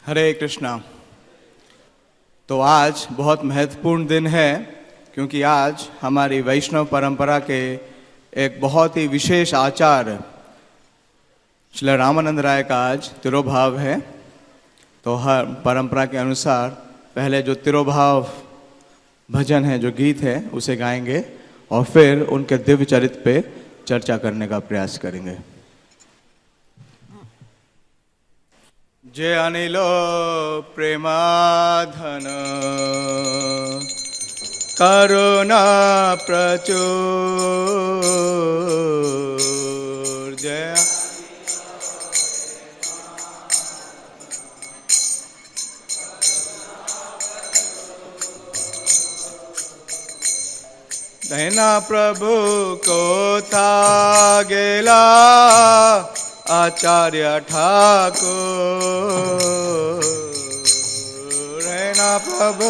हरे कृष्णा। तो आज बहुत महत्वपूर्ण दिन है क्योंकि आज हमारी वैष्णव परंपरा के एक बहुत ही विशेष आचार्य श्री रामानंद राय का आज तिरोभाव है। तो हर परंपरा के अनुसार पहले जो तिरोभाव भजन है, जो गीत है, उसे गाएंगे और फिर उनके दिव्य चरित्र पे चर्चा करने का प्रयास करेंगे। जय अनिलो प्रेमाधन करुणा प्रचुर। जय दहना प्रभु को था गेला आचार्य ठाकुर। रहना प्रभु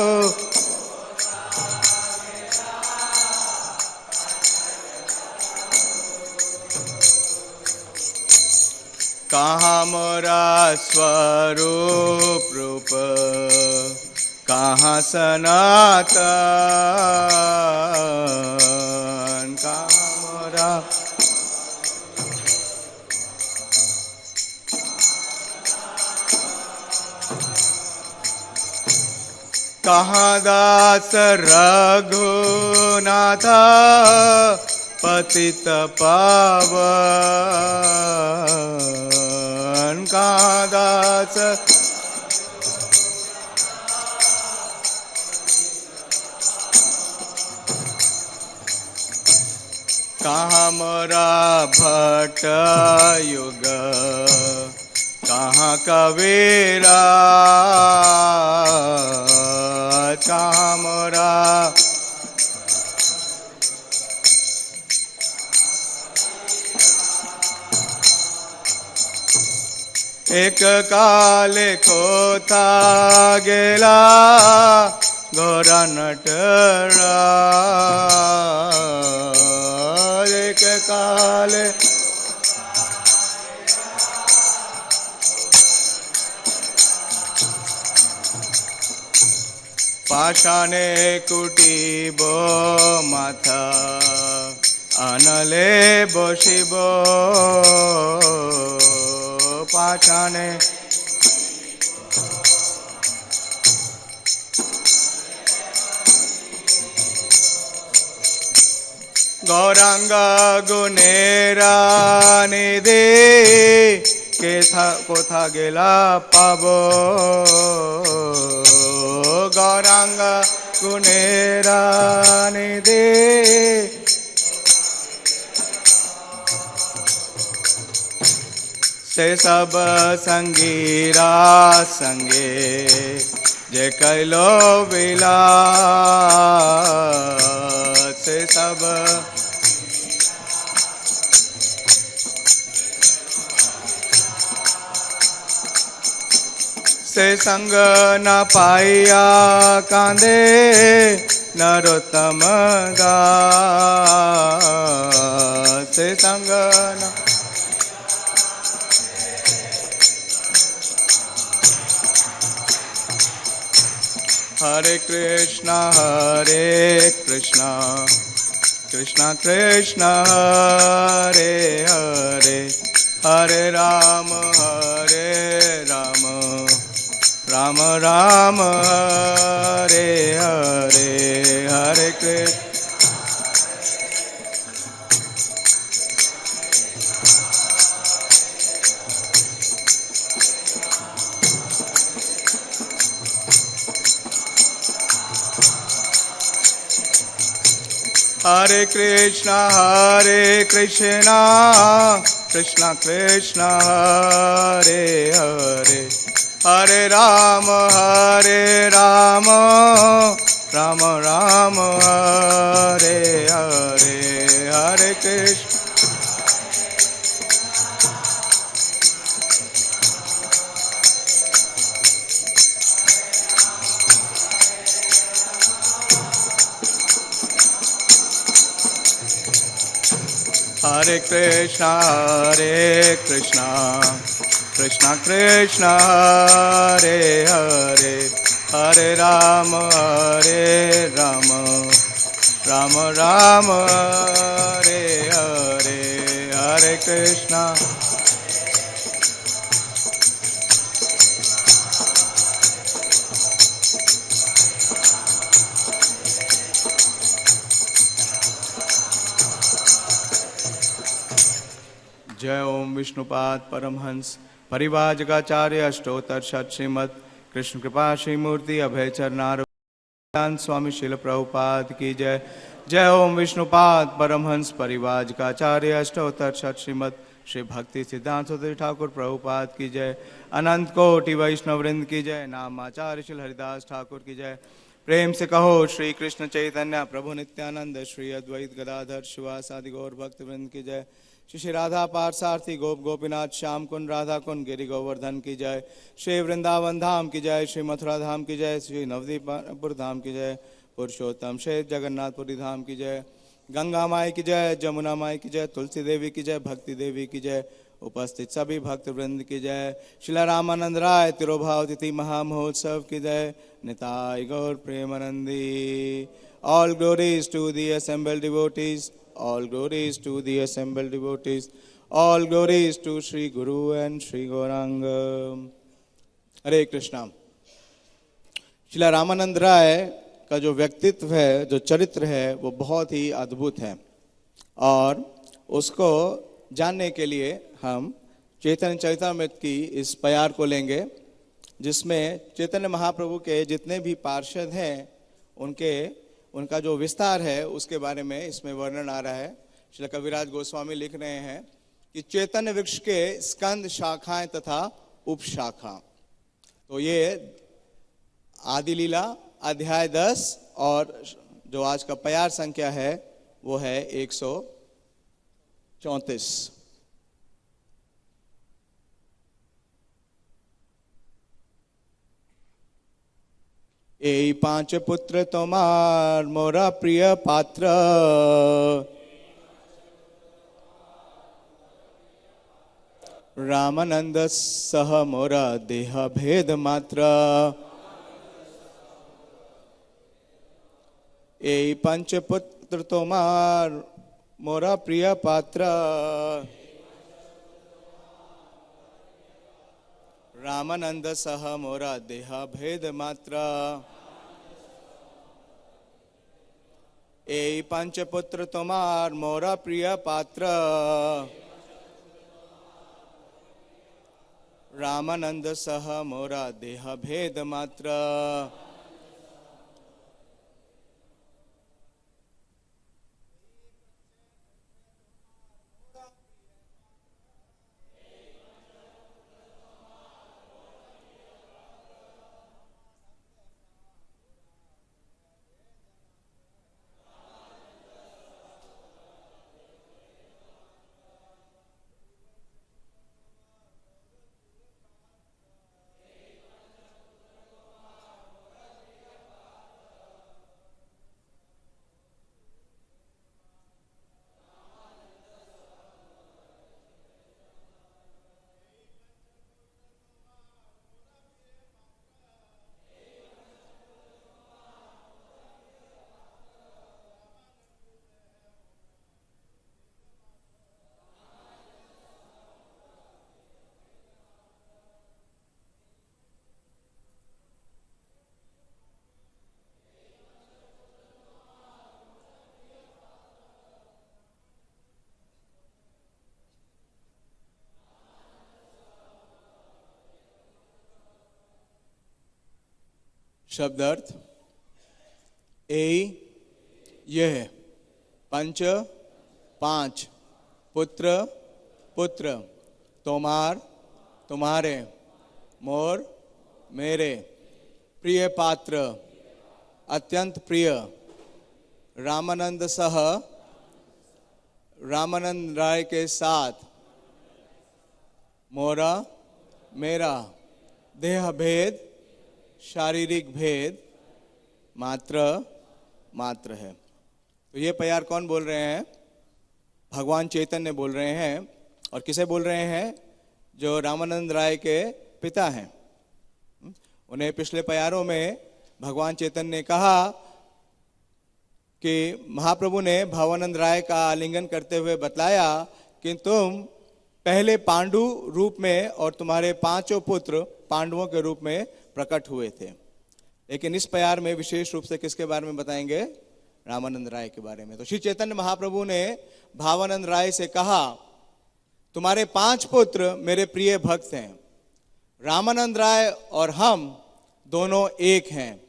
कहाँ मोरा स्वरूप रूप, कहाँ सनातन, कहाँ मोरा कहाँ दास रघुनाथ पतित पावन। कहाँ दास कहाँ मोरा भट्ट युग, कहाँ कबीरा, कहाँ मोरा एक काले को था गेला गोरा नटराज। एक काले पाषाणे कुटिब माथा अनले बसिब। पाषाणे गौरांग गुनेरा निधि कोथा गेला पाबो। गौरांग गुनेरा निधि से सब संगीरा संगे जे कैलो विलास। से सब से संग न पाइया कांदे नरोत्तम दास। से संग न हरे कृष्णा कृष्णा कृष्णा हरे हरे, हरे राम राम राम हरे हरे। हरे कृष्ण हरे कृष्णा कृष्णा कृष्णा हरे हरे, हरे राम राम राम हरे हरे। हरे कृष्ण हरे कृष्णा कृष्ण कृष्ण हरे हरे हरे राम राम राम हरे हरे हरे कृष्णा। जय ओम विष्णुपाद परमहंस परिवाजकाचार्य अष्टोत्तर शत श्रीमद कृष्ण कृपा श्रीमूर्ति अभय चरणार स्वामी शिल प्रभुपाद की जय। जय ओम विष्णुपाद परमहंस परिवाजकाचार्य अष्टोत्तर शत श्रीमद श्री भक्ति सिद्धांत सुधीर ठाकुर प्रभुपाद की जय। अनंत कोटि वैष्णव वृंद की जय। नाम आचार्य श्री हरिदास ठाकुर की जय। प्रेम से कहो श्री कृष्ण चैतन्य प्रभु नित्यानंद श्री अद्वैत गदाधर शिवासादि गौर भक्त वृंद की जय। श्री राधा पारसार्थी गोप गोपीनाथ श्याम कुंड राधा कुंड गिरि गोवर्धन की जय। श्री वृंदावन धाम की जय। श्री मथुरा धाम की जय। श्री नवदीपपुर धाम की जय। पुरुषोत्तम श्री जगन्नाथपुरी धाम की जय। गंगा माई की जय। जमुना माई की जय। तुलसी देवी की जय। भक्ति देवी की जय। उपस्थित सभी भक्त वृंद की जय। शिला रामानंद राय तिरुभाव तिथि महामहोत्सव की जय। निताय गौर Premanandi. All glories to the assembled devotees. All glories to the assembled devotees. All glories to Sri Guru and Sri Gauranga. हरे कृष्णा। शिला रामानंद राय का जो व्यक्तित्व है, जो चरित्र है, वो बहुत ही अद्भुत है और उसको जानने के लिए हम चैतन्य चरितामृत की इस प्यार को लेंगे, जिसमें चैतन्य महाप्रभु के जितने भी पार्षद हैं उनका जो विस्तार है उसके बारे में इसमें वर्णन आ रहा है। श्री कविराज गोस्वामी लिख रहे हैं कि चैतन्य वृक्ष के स्कंद शाखाएं तथा उपशाखा। तो ये आदि लीला अध्याय 10 और जो आज का प्यार संख्या है वो है 134। এই पांच पुत्र तोमार मोरा प्रिय पात्र, रामानंद सह मोरा देह भेद मात्र। এই पंच पुत्र तोमार मोरा प्रिय पात्र, रामानंद सह मोरा देह भेद मात्र। এই पंचपुत्र तोमार मोरा प्रिय पात्र, रामानंद सह मोरा देह भेद मात्र। शब्द अर्थ। यह पंच पांच, पुत्र पुत्र, तोमार तुम्हारे, मोर मेरे, प्रिय पात्र अत्यंत प्रिय, रामानंद सह रामानंद राय के साथ, मोरा मेरा, देह भेद शारीरिक भेद मात्र मात्र है। तो ये प्यार कौन बोल रहे हैं? भगवान चैतन्य बोल रहे हैं। और किसे बोल रहे हैं? जो रामानंद राय के पिता हैं। उन्हें पिछले प्यारों में भगवान चैतन्य ने कहा कि महाप्रभु ने भावानंद राय का आलिंगन करते हुए बतलाया कि तुम पहले पांडु रूप में और तुम्हारे पांचों पुत्र पांडवों के रूप में प्रकट हुए थे। लेकिन इस प्यार में विशेष रूप से किसके बारे में बताएंगे? रामानंद राय के बारे में। तो श्री चैतन्य महाप्रभु ने भावानंद राय से कहा, तुम्हारे 5 पुत्र मेरे प्रिय भक्त हैं। रामानंद राय और हम दोनों एक हैं,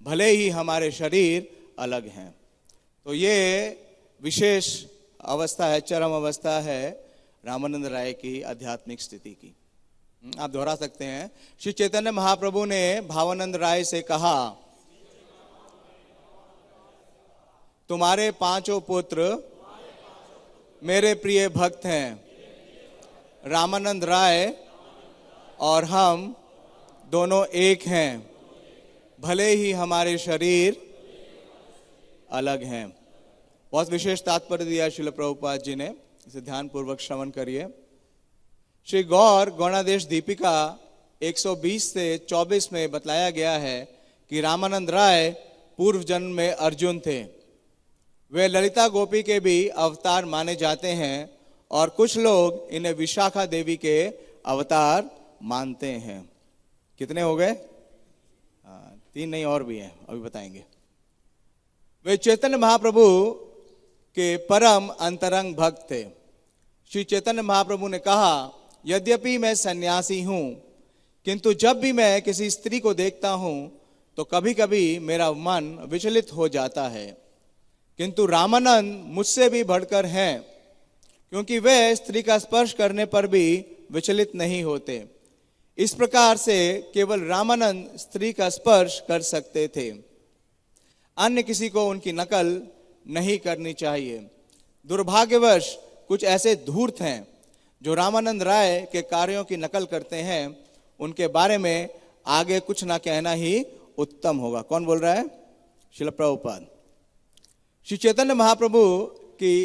भले ही हमारे शरीर अलग हैं। तो ये विशेष अवस्था है, चरम अवस्था है रामानंद राय की आध्यात्मिक स्थिति की। आप दोहरा सकते हैं। श्री चैतन्य महाप्रभु ने भावानंद राय से कहा, तुम्हारे 5 पुत्र मेरे प्रिय भक्त हैं। रामानंद राय और हम दोनों एक हैं, भले ही हमारे शरीर अलग हैं। बहुत विशेष तात्पर्य दिया श्रील प्रभुपाद जी ने, इसे ध्यान पूर्वक श्रवण करिए। श्री गौर गौणादेश दीपिका 120 से 24 में बतलाया गया है कि रामानंद राय पूर्व जन्म में अर्जुन थे। वे ललिता गोपी के भी अवतार माने जाते हैं और कुछ लोग इन्हें विशाखा देवी के अवतार मानते हैं। कितने हो गए? 3 नहीं और भी हैं, अभी बताएंगे। वे चैतन्य महाप्रभु के परम अंतरंग भक्त थे। श्री चैतन्य महाप्रभु ने कहा, यद्यपि मैं सन्यासी हूं, किंतु जब भी मैं किसी स्त्री को देखता हूं तो कभी कभी मेरा मन विचलित हो जाता है। किंतु रामानंद मुझसे भी बढ़कर हैं, क्योंकि वे स्त्री का स्पर्श करने पर भी विचलित नहीं होते। इस प्रकार से केवल रामानंद स्त्री का स्पर्श कर सकते थे, अन्य किसी को उनकी नकल नहीं करनी चाहिए। दुर्भाग्यवश कुछ ऐसे धूर्त हैं जो रामानंद राय के कार्यों की नकल करते हैं। उनके बारे में आगे कुछ ना कहना ही उत्तम होगा। कौन बोल रहा है? श्रील प्रभुपाद। श्री चैतन्य महाप्रभु की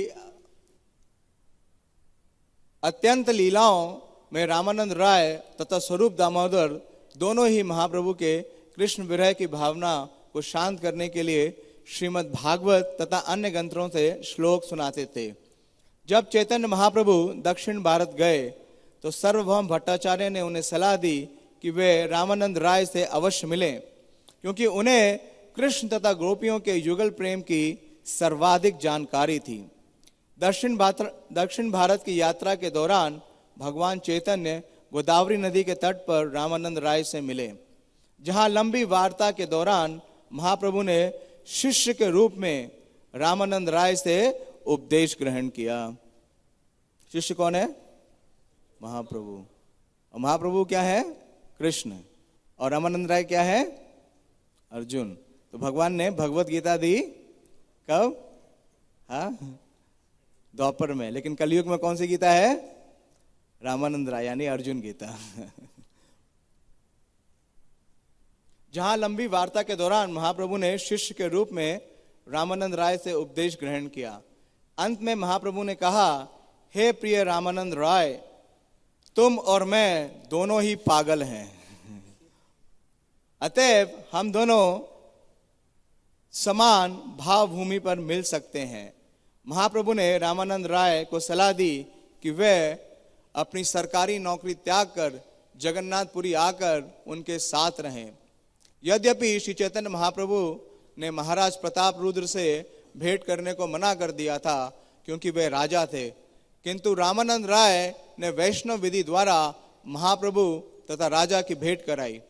अत्यंत लीलाओं में रामानंद राय तथा स्वरूप दामोदर दोनों ही महाप्रभु के कृष्ण विरह की भावना को शांत करने के लिए श्रीमद् भागवत तथा अन्य ग्रंथों से श्लोक सुनाते थे। जब चैतन्य महाप्रभु दक्षिण भारत गए तो सार्वभौम भट्टाचार्य ने उन्हें सलाह दी कि वे रामानंद राय से अवश्य मिलें, क्योंकि उन्हें कृष्ण तथा गोपियों के युगल प्रेम की सर्वाधिक जानकारी थी। दक्षिण भारत की यात्रा के दौरान भगवान चैतन्य गोदावरी नदी के तट पर रामानंद राय से मिले, जहां लंबी वार्ता के दौरान महाप्रभु ने शिष्य के रूप में रामानंद राय से उपदेश ग्रहण किया। शिष्य कौन है? महाप्रभु। और महाप्रभु क्या है? कृष्ण। और रामानंद राय क्या है? अर्जुन। तो भगवान ने भगवत गीता दी कब? द्वापर में। लेकिन कलयुग में कौन सी गीता है? रामानंद राय यानी अर्जुन गीता। जहां लंबी वार्ता के दौरान महाप्रभु ने शिष्य के रूप में रामानंद राय से उपदेश ग्रहण किया। अंत में महाप्रभु ने कहा, हे प्रिय रामानंद राय, तुम और मैं दोनों ही पागल हैं, अतएव हम दोनों समान भावभूमि पर मिल सकते हैं। महाप्रभु ने रामानंद राय को सलाह दी कि वे अपनी सरकारी नौकरी त्याग कर जगन्नाथपुरी आकर उनके साथ रहें। यद्यपि श्री चैतन्य महाप्रभु ने महाराज प्रताप रुद्र से भेंट करने को मना कर दिया था, क्योंकि वे राजा थे, किंतु रामानंद राय ने वैष्णव विधि द्वारा महाप्रभु तथा राजा की भेंट कराई।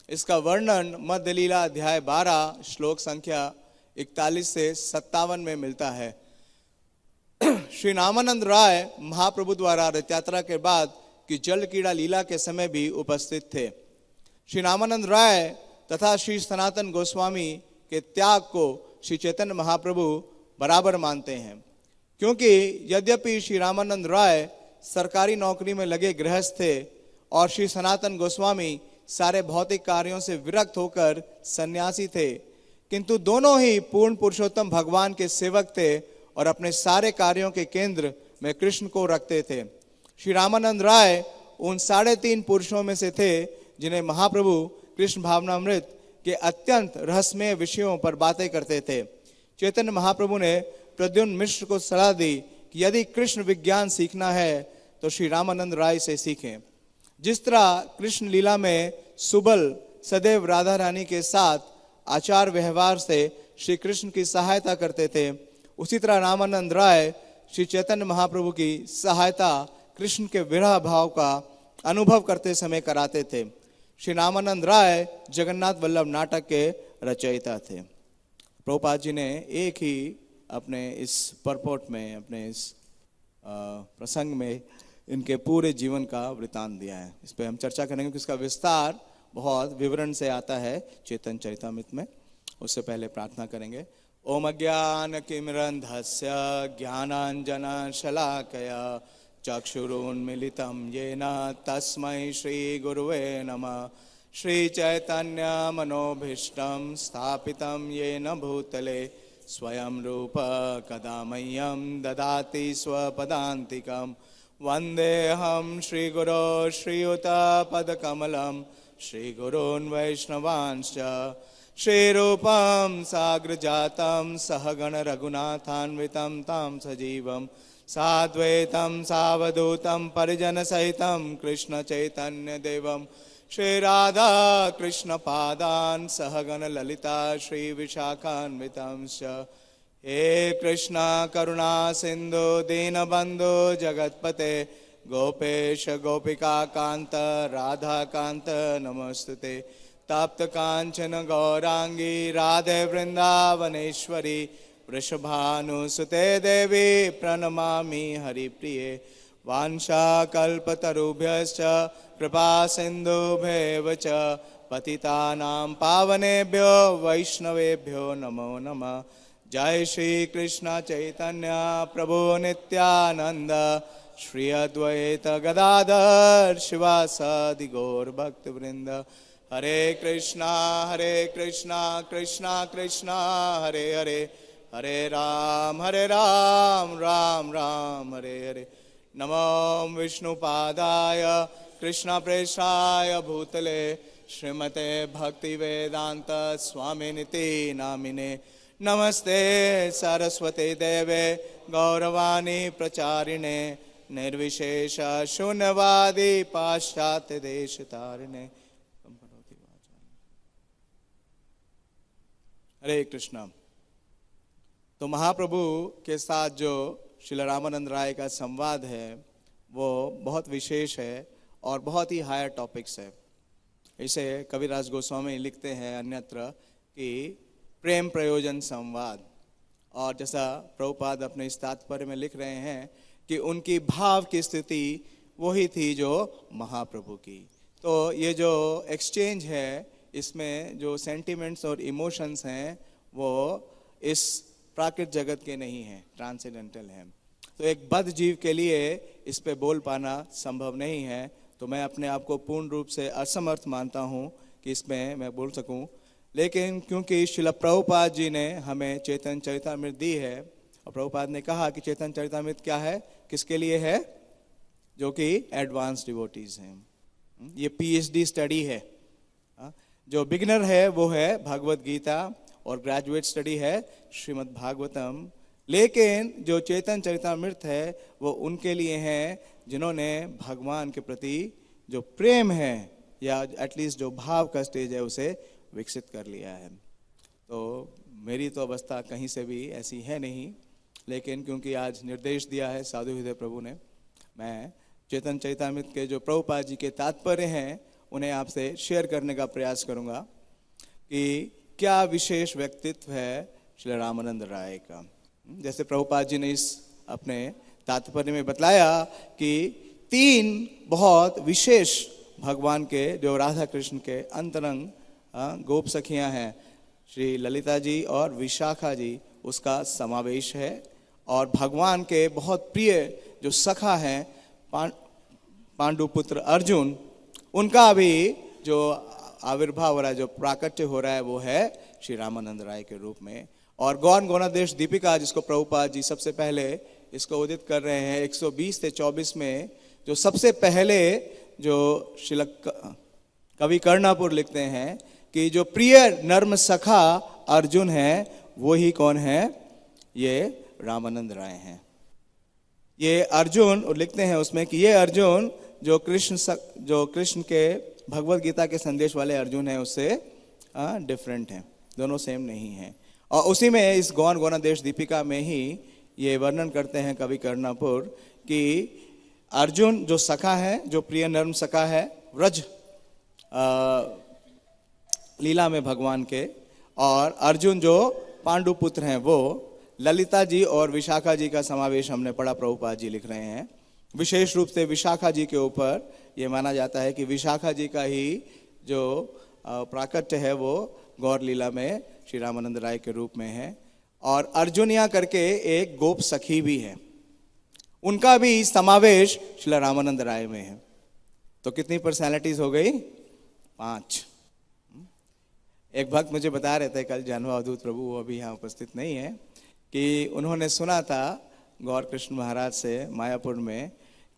इसका वर्णन मध्य लीला अध्याय 12 श्लोक संख्या 41 से 57 में मिलता है। श्री रामानंद राय महाप्रभु द्वारा रथ यात्रा के बाद की जल क्रीड़ा लीला के समय भी उपस्थित थे। श्री रामानंद राय तथा श्री सनातन गोस्वामी के त्याग को श्री चैतन्य महाप्रभु बराबर मानते हैं, क्योंकि यद्यपि श्री रामानंद राय सरकारी नौकरी में लगे गृहस्थ थे और श्री सनातन गोस्वामी सारे भौतिक कार्यों से विरक्त होकर सन्यासी थे, किंतु दोनों ही पूर्ण पुरुषोत्तम भगवान के सेवक थे और अपने सारे कार्यों के केंद्र में कृष्ण को रखते थे। श्री रामानंद राय उन 3.5 पुरुषों में से थे जिन्हें महाप्रभु कृष्ण भावनामृत के अत्यंत रहस्यमय विषयों पर बातें करते थे। चैतन्य महाप्रभु ने प्रद्युम्न मिश्र को सलाह दी कि यदि कृष्ण विज्ञान सीखना है तो श्री रामानंद राय से सीखें। जिस तरह कृष्ण लीला में सुबल सदैव राधा रानी के साथ आचार व्यवहार से श्री कृष्ण की सहायता करते थे, उसी तरह रामानंद राय श्री चैतन्य महाप्रभु की सहायता कृष्ण के विरह भाव का अनुभव करते समय कराते थे। श्री रामानंद राय जगन्नाथ वल्लभ नाटक के रचयिता थे। प्रभुपाद जी ने एक ही अपने इस परपोर्ट में, अपने इस प्रसंग में इनके पूरे जीवन का वृतांत दिया है। इस पर हम चर्चा करेंगे कि इसका विस्तार बहुत विवरण से आता है चैतन्य चरितामृत में। उससे पहले प्रार्थना करेंगे। ओम अज्ञान तिमिरन्धस्य ज्ञानांजन शलाकया चक्षुरुन्मीलितं येन तस्मै श्री गुरुवे नमः। श्री चैतन्य मनोभीष्टं स्थापितं येन भूतले स्वयं रूप कदा मह्यं ददाति स्वपदान्तिकं। वन्देऽहं श्रीगुरो श्रीयुतपदकमलं श्रीगुरून् वैष्णवांश्च। श्रीरूपं साग्रजातं सहगण रघुनाथान्वितं तं सजीवं साद्वैतं सावधूतं परिजनसहितं कृष्ण चैतन्य देवं श्री राधा कृष्ण पादान् सहगण ललिता श्री विशाखान्वितंश्च। हे कृष्ण करुणा सिंधु दीनबंधु जगतपते गोपेश गोपिका कांत राधा कांत नमस्तुते। तप्त कांचन गौरांगी राधे वृंदावनेश्वरी वृषभानुसुते देवी प्रणमामि हरिप्रिये। वाञ्छाकल्पतरुभ्यश्च कृपा सिन्धुभ्येव च पतितानां पावनेभ्यो वैष्णवेभ्यो नमो नमः। जय श्री कृष्ण चैतन्य प्रभु नित्यानंद श्री अद्वैत गदाधर शिवासादि गौर भक्त वृंद। हरे कृष्णा कृष्णा कृष्णा हरे हरे, हरे राम राम राम हरे हरे। नमो विष्णुपादाय कृष्ण प्रेषाय भूतले श्रीमते भक्ति वेदांत स्वामिनिति नामिने। नमस्ते सरस्वती देवे गौरवाणी प्रचारिणे निर्विशेष शून्यवादी पाश्चात्य देश तारिणे। हरे कृष्णा। तो महाप्रभु के साथ जो श्रील रामानंद राय का संवाद है वो बहुत विशेष है और बहुत ही हायर टॉपिक्स है। इसे कविराज गोस्वामी लिखते हैं अन्यत्र कि प्रेम प्रयोजन संवाद। और जैसा प्रभुपाद अपने इस तात्पर्य में लिख रहे हैं कि उनकी भाव की स्थिति वही थी जो महाप्रभु की। तो ये जो एक्सचेंज है इसमें जो सेंटिमेंट्स और इमोशंस हैं वो इस प्राकृत जगत के नहीं हैं, ट्रांसेंडेंटल हैं। तो एक बद्ध जीव के लिए इस पे बोल पाना संभव नहीं है। तो मैं अपने आप को पूर्ण रूप से असमर्थ मानता हूँ कि इसमें मैं बोल सकूँ। लेकिन क्योंकि श्रील प्रभुपाद जी ने हमें चैतन्य चरितामृत दी है और प्रभुपाद ने कहा कि चैतन्य चरितामृत क्या है, किसके लिए है, जो कि एडवांस डिवोटीज हैं। ये पीएचडी स्टडी है। जो बिगिनर है वो है भगवत गीता और ग्रेजुएट स्टडी है श्रीमद् भागवतम। लेकिन जो चैतन्य चरितामृत है वो उनके लिए है जिन्होंने भगवान के प्रति जो प्रेम है या एटलीस्ट जो भाव का स्टेज है उसे विकसित कर लिया है। तो मेरी तो अवस्था कहीं से भी ऐसी है नहीं, लेकिन क्योंकि आज निर्देश दिया है साधु हृदय प्रभु ने, मैं चैतन्य चरितामृत के जो प्रभुपाद जी के तात्पर्य हैं उन्हें आपसे शेयर करने का प्रयास करूंगा कि क्या विशेष व्यक्तित्व है श्री रामानंद राय का। जैसे प्रभुपाद जी ने इस अपने तात्पर्य में बतलाया कि 3 बहुत विशेष भगवान के जो राधा कृष्ण के अंतरंग गोप सखियां हैं, श्री ललिता जी और विशाखा जी, उसका समावेश है। और भगवान के बहुत प्रिय जो सखा हैं पांडुपुत्र अर्जुन, उनका भी जो आविर्भाव हो रहा है, जो प्राकट्य हो रहा है वो है श्री रामानंद राय के रूप में। और गौन गौणादेश दीपिका जिसको प्रभुपाद जी सबसे पहले इसको उदित कर रहे हैं 120 से 24 में, जो सबसे पहले जो कवि कर्णापुर लिखते हैं कि जो प्रिय नर्म सखा अर्जुन है वो ही कौन है, ये रामानंद राय हैं। ये अर्जुन, और लिखते हैं उसमें कि ये अर्जुन जो कृष्ण के भगवत गीता के संदेश वाले अर्जुन हैं उससे डिफरेंट हैं, दोनों सेम नहीं हैं। और उसी में इस गौन गौनादेश दीपिका में ही ये वर्णन करते हैं कवि कर्णापुर कि अर्जुन जो सखा है, जो प्रिय नर्म सखा है व्रज लीला में भगवान के, और अर्जुन जो पांडु पुत्र हैं वो ललिता जी और विशाखा जी का समावेश हमने पढ़ा, प्रभुपाद जी लिख रहे हैं। विशेष रूप से विशाखा जी के ऊपर ये माना जाता है कि विशाखा जी का ही जो प्राकट्य है वो गौर लीला में श्री रामानंद राय के रूप में है। और अर्जुनिया करके एक गोप सखी भी है, उनका भी समावेश श्री रामानंद राय में है। तो कितनी पर्सनालिटीज हो गई? 5। एक भक्त मुझे बता रहे थे कल, जानवा अवधूत प्रभु, वो अभी यहाँ उपस्थित नहीं है, कि उन्होंने सुना था गौर कृष्ण महाराज से मायापुर में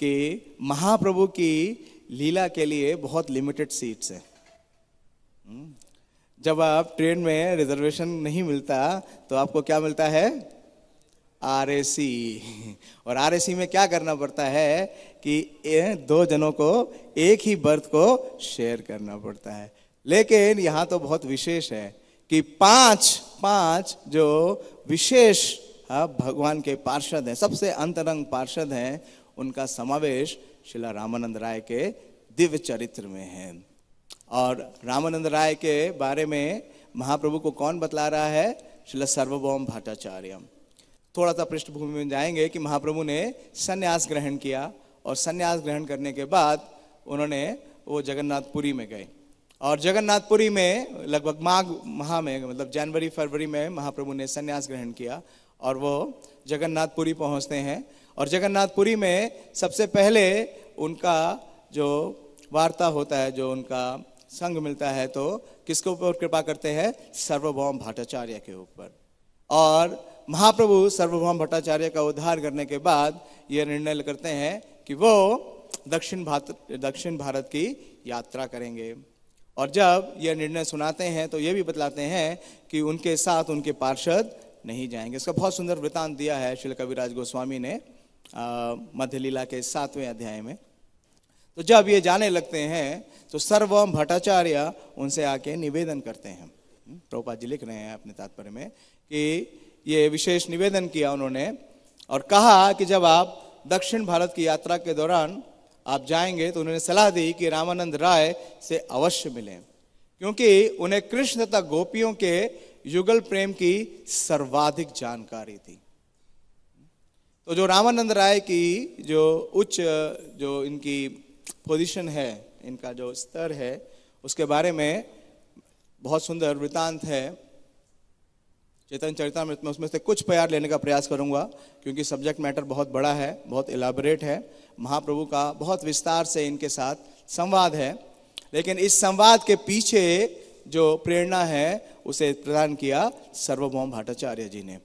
कि महाप्रभु की लीला के लिए बहुत लिमिटेड सीट्स है। जब आप ट्रेन में रिजर्वेशन नहीं मिलता तो आपको क्या मिलता है? आरएसी। और आरएसी में क्या करना पड़ता है कि 2 जनों को एक ही बर्थ को शेयर करना पड़ता है। लेकिन यहाँ तो बहुत विशेष है कि 5 जो विशेष भगवान के पार्षद हैं, सबसे अंतरंग पार्षद हैं, उनका समावेश श्रीला रामानंद राय के दिव्य चरित्र में है। और रामानंद राय के बारे में महाप्रभु को कौन बतला रहा है? श्रीला सार्वभौम भट्टाचार्य। थोड़ा सा पृष्ठभूमि में जाएंगे कि महाप्रभु ने संन्यास ग्रहण किया, और संन्यास ग्रहण करने के बाद उन्होंने वो जगन्नाथपुरी में गए, और जगन्नाथपुरी में लगभग माघ माह में, मतलब जनवरी फरवरी में महाप्रभु ने संन्यास ग्रहण किया, और वो जगन्नाथपुरी पहुंचते हैं। और जगन्नाथपुरी में सबसे पहले उनका जो वार्ता होता है, जो उनका संग मिलता है, तो किसके ऊपर कृपा करते हैं? सार्वभौम भट्टाचार्य के ऊपर। और महाप्रभु सार्वभौम भट्टाचार्य का उद्धार करने के बाद ये निर्णय करते हैं कि वो दक्षिण भारत की यात्रा करेंगे। और जब ये निर्णय सुनाते हैं तो ये भी बतलाते हैं कि उनके साथ उनके पार्षद नहीं जाएंगे। इसका बहुत सुंदर वृतांत दिया है श्री कविराज गोस्वामी ने मध्य लीला के 7वें अध्याय में। तो जब ये जाने लगते हैं तो सार्वभौम भट्टाचार्य उनसे आके निवेदन करते हैं। प्रभुपाद जी लिख रहे हैं अपने तात्पर्य में कि ये विशेष निवेदन किया उन्होंने, और कहा कि जब आप दक्षिण भारत की यात्रा के दौरान आप जाएंगे तो उन्होंने सलाह दी कि रामानंद राय से अवश्य मिलें, क्योंकि उन्हें कृष्ण तथा गोपियों के युगल प्रेम की सर्वाधिक जानकारी थी। तो जो रामानंद राय की जो उच्च जो इनकी पोजीशन है, इनका जो स्तर है, उसके बारे में बहुत सुंदर वृतांत है चैतन्य चरितामृत में। उसमें से कुछ प्यार लेने का प्रयास करूंगा, क्योंकि सब्जेक्ट मैटर बहुत बड़ा है, बहुत इलाबोरेट है। महाप्रभु का बहुत विस्तार से इनके साथ संवाद है, लेकिन इस संवाद के पीछे जो प्रेरणा है उसे प्रदान किया सार्वभौम भट्टाचार्य जी ने।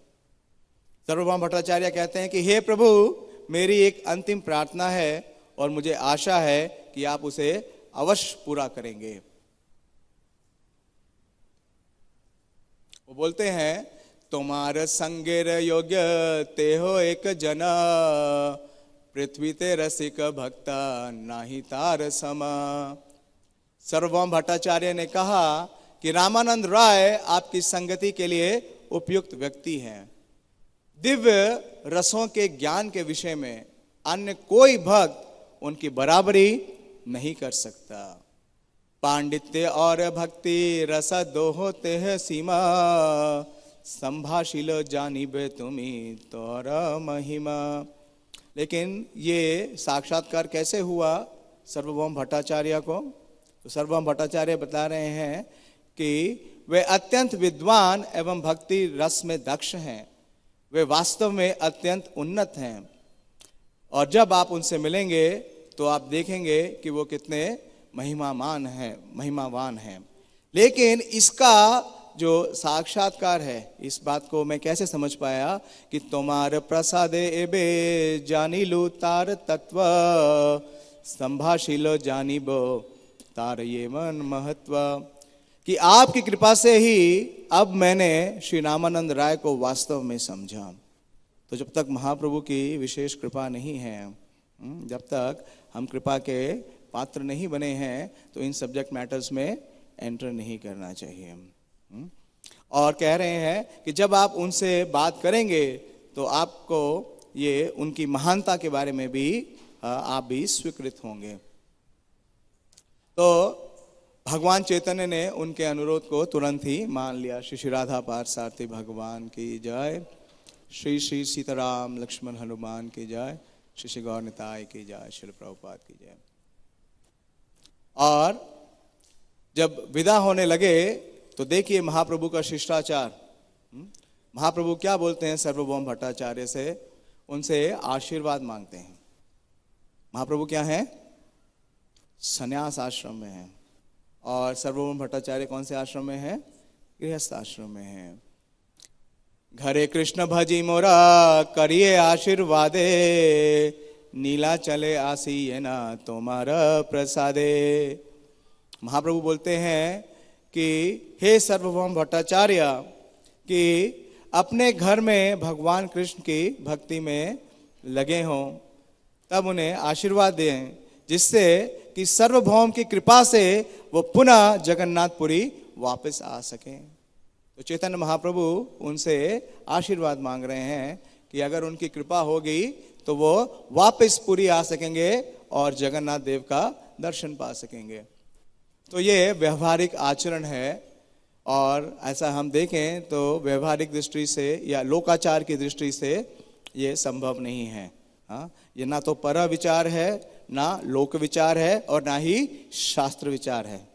सार्वभौम भट्टाचार्य कहते हैं कि हे प्रभु, मेरी एक अंतिम प्रार्थना है और मुझे आशा है कि आप उसे अवश्य पूरा करेंगे। वो बोलते हैं, तुम्हार संगेर योग्य ते हो एक जना, पृथ्वी ते रसिक भक्ता नाही तार समा। सार्वभौम भट्टाचार्य ने कहा कि रामानंद राय आपकी संगति के लिए उपयुक्त व्यक्ति हैं। दिव्य रसों के ज्ञान के विषय में अन्य कोई भक्त उनकी बराबरी नहीं कर सकता। पांडित्य और भक्ति रस दोहो तेह सीमा, संभाषिल जानिबे तुम्ही तोर महिमा। लेकिन ये साक्षात्कार कैसे हुआ सार्वभौम भट्टाचार्य को? तो सार्वभौम भट्टाचार्य बता रहे हैं कि वे अत्यंत विद्वान एवं भक्ति रस में दक्ष हैं, वे वास्तव में अत्यंत उन्नत हैं, और जब आप उनसे मिलेंगे तो आप देखेंगे कि वो कितने महिमावान हैं। लेकिन इसका जो साक्षात्कार है, इस बात को मैं कैसे समझ पाया कि तुम्हार प्रसादे एबे जानिलु तार तत्व, संभाषिलो जानिबो तार ये मन महत्व। कि आपकी कृपा से ही अब मैंने श्री रामानंद राय को वास्तव में समझा। तो जब तक महाप्रभु की विशेष कृपा नहीं है, जब तक हम कृपा के पात्र नहीं बने हैं, तो इन सब्जेक्ट मैटर्स में एंटर नहीं करना चाहिए। और कह रहे हैं कि जब आप उनसे बात करेंगे तो आपको ये उनकी महानता के बारे में भी आप भी स्वीकृत होंगे। तो भगवान चैतन्य ने उनके अनुरोध को तुरंत ही मान लिया। श्री श्री राधा पार्थसारथी भगवान की जय, श्री श्री सीताराम लक्ष्मण हनुमान की जय, श्री श्री गौर निताय की जय, श्री प्रभुपाद की जय। और जब विदा होने लगे तो देखिए महाप्रभु का शिष्टाचार। महाप्रभु क्या बोलते हैं सर्वभौम भट्टाचार्य से? उनसे आशीर्वाद मांगते हैं। महाप्रभु क्या हैं? संन्यास आश्रम में हैं। और सर्वभौम भट्टाचार्य कौन से आश्रम में हैं? गृहस्थ आश्रम में हैं। घरे कृष्ण भजी मोरा करिए आशीर्वादे, नीला चले आसी ना तुम्हारा प्रसादे। महाप्रभु बोलते हैं कि हे सर्वभौम भट्टाचार्य, कि अपने घर में भगवान कृष्ण की भक्ति में लगे हों, तब उन्हें आशीर्वाद दें, जिससे कि सर्वभौम की कृपा से वो पुनः जगन्नाथपुरी वापस आ सकें। तो चैतन्य महाप्रभु उनसे आशीर्वाद मांग रहे हैं कि अगर उनकी कृपा होगी तो वो वापस पुरी आ सकेंगे और जगन्नाथ देव का दर्शन पा सकेंगे। तो ये व्यवहारिक आचरण है। और ऐसा हम देखें तो व्यवहारिक दृष्टि से या लोकाचार की दृष्टि से ये संभव नहीं है। हाँ, ये ना तो पर विचार है, ना लोक विचार है, और ना ही शास्त्र विचार है,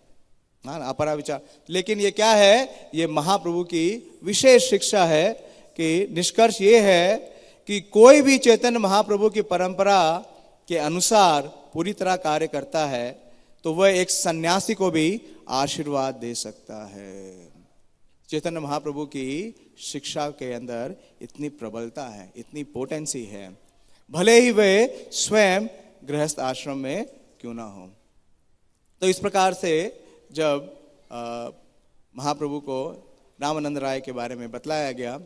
हाँ, अपरा विचार। लेकिन ये क्या है? ये महाप्रभु की विशेष शिक्षा है कि निष्कर्ष ये है कि कोई भी चैतन्य महाप्रभु की परंपरा के अनुसार पूरी तरह कार्य करता है तो वह एक सन्यासी को भी आशीर्वाद दे सकता है। चैतन्य महाप्रभु की शिक्षा के अंदर इतनी प्रबलता है, इतनी पोटेंसी है, भले ही वे स्वयं गृहस्थ आश्रम में क्यों ना हो। तो इस प्रकार से जब महाप्रभु को रामानंद राय के बारे में बतलाया गया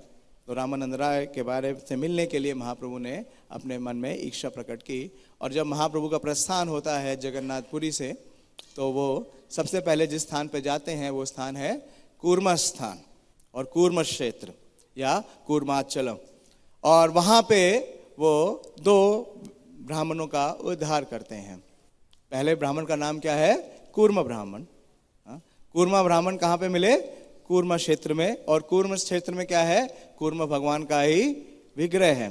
तो रामानंद राय के बारे से मिलने के लिए महाप्रभु ने अपने मन में इच्छा प्रकट की। और जब महाप्रभु का प्रस्थान होता है जगन्नाथपुरी से, तो वो सबसे पहले जिस स्थान पे जाते हैं वो स्थान है कूर्म स्थान और कूर्म क्षेत्र या कूर्माचलम। और वहाँ पे वो दो ब्राह्मणों का उद्धार करते हैं। पहले ब्राह्मण का नाम क्या है? कूर्म ब्राह्मण। कूर्म ब्राह्मण कहाँ पे मिले? कूर्म क्षेत्र में। और कूर्म क्षेत्र में क्या है? कूर्म भगवान का ही विग्रह है।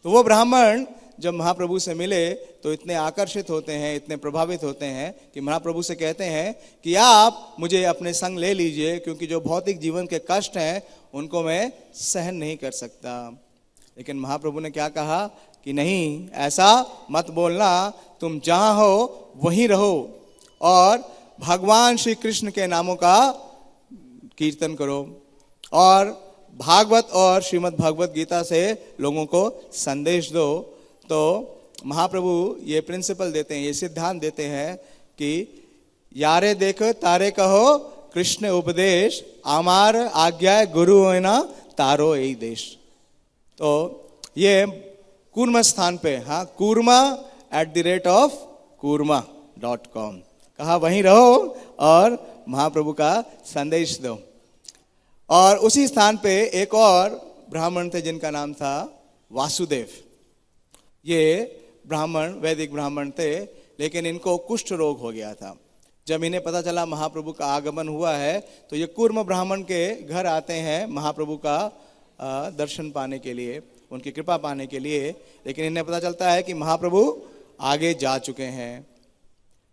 तो वो ब्राह्मण जब महाप्रभु से मिले तो इतने आकर्षित होते हैं, इतने प्रभावित होते हैं कि महाप्रभु से कहते हैं कि आप मुझे अपने संग ले लीजिए, क्योंकि जो भौतिक जीवन के कष्ट हैं उनको मैं सहन नहीं कर सकता। लेकिन महाप्रभु ने क्या कहा कि नहीं, ऐसा मत बोलना, तुम जहाँ हो वहीं रहो और भगवान श्री कृष्ण के नामों का कीर्तन करो और भागवत और श्रीमद् भगवत गीता से लोगों को संदेश दो। तो महाप्रभु ये प्रिंसिपल देते हैं, ये सिद्धांत देते हैं कि यारे देखो तारे कहो कृष्ण उपदेश, आमार आज्ञा गुरु होना तारो यही देश। तो ये कूर्म स्थान पे, हाँ, kurma@kurma.com कहा वहीं रहो और महाप्रभु का संदेश दो। और उसी स्थान पे एक और ब्राह्मण थे जिनका नाम था वासुदेव। ये ब्राह्मण वैदिक ब्राह्मण थे, लेकिन इनको कुष्ठ रोग हो गया था। जब इन्हें पता चला महाप्रभु का आगमन हुआ है तो ये कूर्म ब्राह्मण के घर आते हैं महाप्रभु का दर्शन पाने के लिए, उनकी कृपा पाने के लिए। लेकिन इन्हें पता चलता है कि महाप्रभु आगे जा चुके हैं।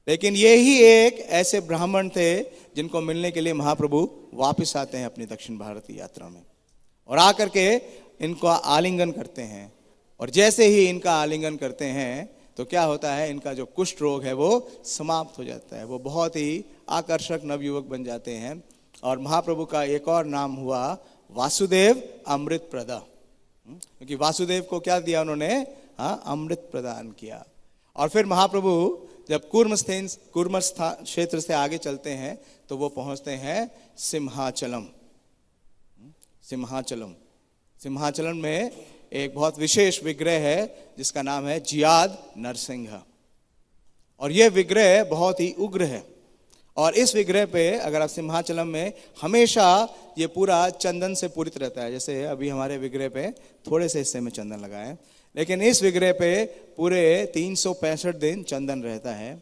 लेकिन ये ही एक ऐसे ब्राह्मण थे जिनको मिलने के लिए महाप्रभु वापस आते हैं अपनी दक्षिण भारत की यात्रा में और आकर के इनको आलिंगन करते हैं। और जैसे ही इनका आलिंगन करते हैं तो क्या होता है, इनका जो कुष्ठ रोग है वो समाप्त हो जाता है। वो बहुत ही आकर्षक नवयुवक बन जाते हैं। और महाप्रभु का एक और नाम हुआ वासुदेव अमृत प्रदा, क्योंकि वासुदेव को क्या दिया उन्होंने? हाँ, अमृत प्रदान किया। और फिर महाप्रभु जब कूर्म क्षेत्र से आगे चलते हैं तो वो पहुंचते हैं सिंहाचलम। सिंहाचलम में एक बहुत विशेष विग्रह है जिसका नाम है जियाद नरसिंह, और यह विग्रह बहुत ही उग्र है। और इस विग्रह पे अगर आप सिंहाचलम में, हमेशा ये पूरा चंदन से पूरित रहता है। जैसे अभी हमारे विग्रह पे थोड़े से हिस्से में चंदन लगा है, लेकिन इस विग्रह पे पूरे 365 दिन चंदन रहता है।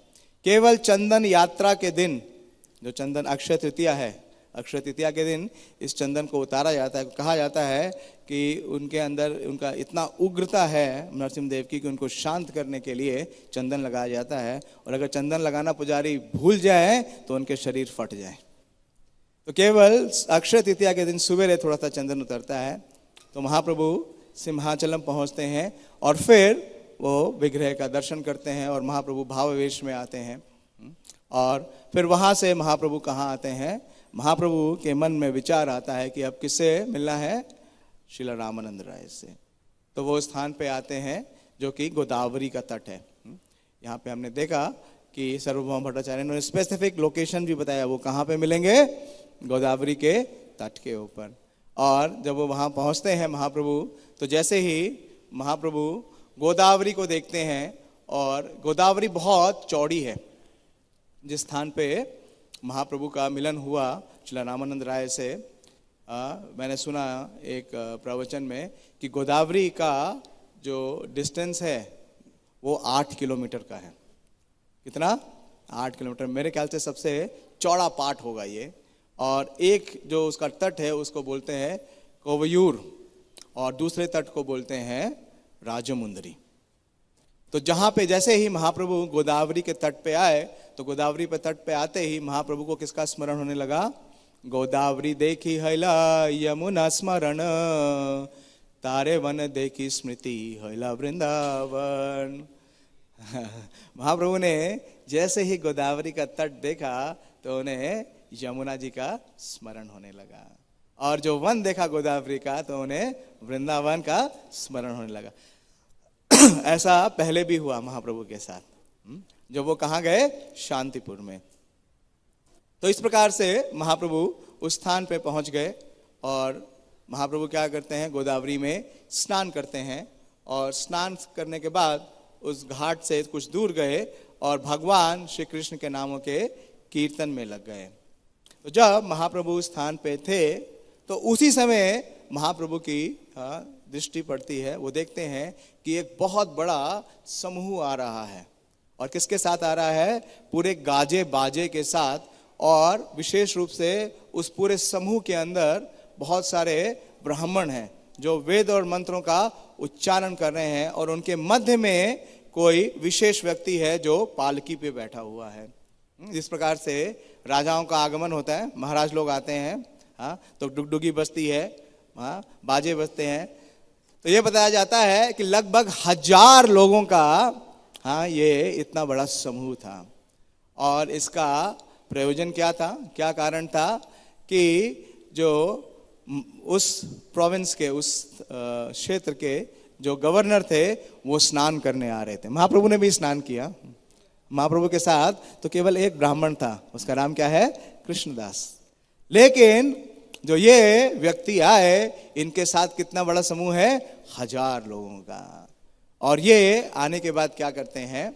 केवल चंदन यात्रा के दिन, जो चंदन अक्षय तृतीया है, अक्षय तृतीया के दिन इस चंदन को उतारा जाता है। कहा जाता है कि उनके अंदर उनका इतना उग्रता है नरसिंहदेव की कि उनको शांत करने के लिए चंदन लगाया जाता है, और अगर चंदन लगाना पुजारी भूल जाए तो उनके शरीर फट जाए। तो केवल अक्षय तृतीया के दिन सुबह थोड़ा सा चंदन उतरता है, तो महाप्रभु सिंहाचलम पहुंचते हैं और फिर वो विग्रह का दर्शन करते हैं और महाप्रभु भावावेश में आते हैं। और फिर वहां से महाप्रभु कहाँ आते हैं? महाप्रभु के मन में विचार आता है कि अब किससे मिलना है? श्रील रामानंद राय से। तो वो स्थान पे आते हैं जो कि गोदावरी का तट है। यहाँ पे हमने देखा कि सर्वभौम भट्टाचार्य ने स्पेसिफिक लोकेशन भी बताया, वो कहाँ पे मिलेंगे? गोदावरी के तट के ऊपर। और जब वो वहाँ पहुँचते हैं महाप्रभु, तो जैसे ही महाप्रभु गोदावरी को देखते हैं, और गोदावरी बहुत चौड़ी है, जिस स्थान पे महाप्रभु का मिलन हुआ श्रील रामानंद राय से, मैंने सुना एक प्रवचन में कि गोदावरी का जो डिस्टेंस है वो 8 किलोमीटर का है। कितना? 8 किलोमीटर। मेरे ख्याल से सबसे चौड़ा पार्ट होगा ये। और एक जो उसका तट है उसको बोलते हैं कोवयूर, और दूसरे तट को बोलते हैं राजमुंदरी। तो जहाँ पे जैसे ही महाप्रभु गोदावरी के तट पे आए, तो गोदावरी पे तट पे आते ही महाप्रभु को किसका स्मरण होने लगा? गोदावरी देखी हैला यमुना स्मरण, तारे वन देखी स्मृति हैला वृंदावन। महाप्रभु ने जैसे ही गोदावरी का तट देखा तो उन्हें यमुना जी का स्मरण होने लगा, और जो वन देखा गोदावरी का तो उन्हें वृंदावन का स्मरण होने लगा। ऐसा पहले भी हुआ महाप्रभु के साथ, जब वो कहाँ गए? शांतिपुर में। तो इस प्रकार से महाप्रभु उस स्थान पे पहुंच गए, और महाप्रभु क्या करते हैं? गोदावरी में स्नान करते हैं, और स्नान करने के बाद उस घाट से कुछ दूर गए और भगवान श्री कृष्ण के नामों के कीर्तन में लग गए। तो जब महाप्रभु उस स्थान पे थे, तो उसी समय महाप्रभु की दृष्टि पड़ती है। वो देखते हैं कि एक बहुत बड़ा समूह आ रहा है, और किसके साथ आ रहा है? पूरे गाजे बाजे के साथ। और विशेष रूप से उस पूरे समूह के अंदर बहुत सारे ब्राह्मण हैं जो वेद और मंत्रों का उच्चारण कर रहे हैं, और उनके मध्य में कोई विशेष व्यक्ति है जो पालकी पे बैठा हुआ है। जिस प्रकार से राजाओं का आगमन होता है, महाराज लोग आते हैं, तो डुगडुगी बजती है, बाजे बजते हैं, तो ये बताया जाता है कि लगभग 1000 लोगों का ये इतना बड़ा समूह था। और इसका प्रयोजन क्या था? क्या कारण था? कि जो उस प्रोविंस के, उस क्षेत्र के जो गवर्नर थे, वो स्नान करने आ रहे थे। महाप्रभु ने भी स्नान किया। महाप्रभु के साथ तो केवल एक ब्राह्मण था, उसका नाम क्या है? कृष्णदास। लेकिन जो ये व्यक्ति आए, इनके साथ कितना बड़ा समूह है? 1000 लोगों का। और ये आने के बाद क्या करते हैं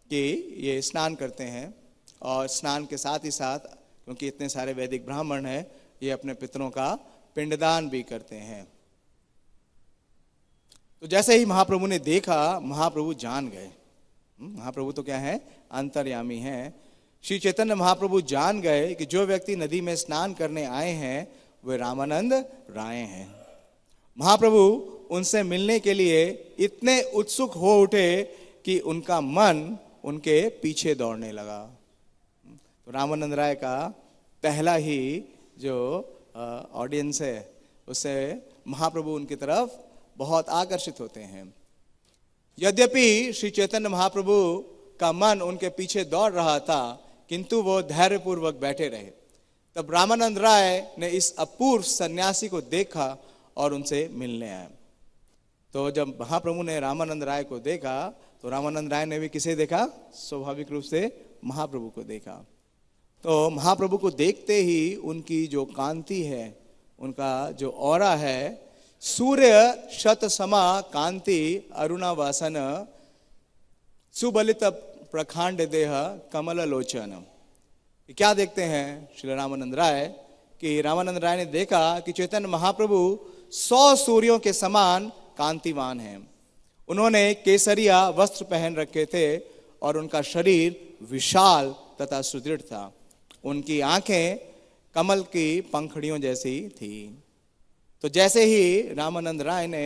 कि ये स्नान करते हैं, और स्नान के साथ ही साथ, क्योंकि इतने सारे वैदिक ब्राह्मण हैं, ये अपने पितरों का पिंडदान भी करते हैं। तो जैसे ही महाप्रभु ने देखा, महाप्रभु जान गए। महाप्रभु तो क्या है? अंतर्यामी हैं। श्री चैतन्य महाप्रभु जान गए कि जो व्यक्ति नदी में स्नान करने आए हैं वे रामानंद राय हैं। महाप्रभु उनसे मिलने के लिए इतने उत्सुक हो उठे कि उनका मन उनके पीछे दौड़ने लगा। तो रामानंद राय का पहला ही जो ऑडियंस है, उससे महाप्रभु उनकी तरफ बहुत आकर्षित होते हैं। यद्यपि श्री चैतन्य महाप्रभु का मन उनके पीछे दौड़ रहा था, किंतु वो धैर्यपूर्वक बैठे रहे। तब रामानंद राय ने इस अपूर्व सन्यासी को देखा और उनसे मिलने आए। तो जब महाप्रभु ने रामानंद राय को देखा तो रामानंद राय ने भी किसे देखा? स्वाभाविक रूप से महाप्रभु को देखा। तो महाप्रभु को देखते ही उनकी जो कांति है, उनका जो ऑरा है, सूर्य शत समा कांति अरुणावासन सुबलित प्रखांड देह कमल लोचन। क्या देखते हैं श्री रामानंद राय कि रामानंद राय ने देखा कि चैतन्य महाप्रभु 100 सूर्यों के समान कांतिवान हैं। उन्होंने केसरिया वस्त्र पहन रखे थे और उनका शरीर विशाल तथा सुदृढ़ था। उनकी आंखें कमल की पंखड़ियों जैसी थी। तो जैसे ही रामानंद राय ने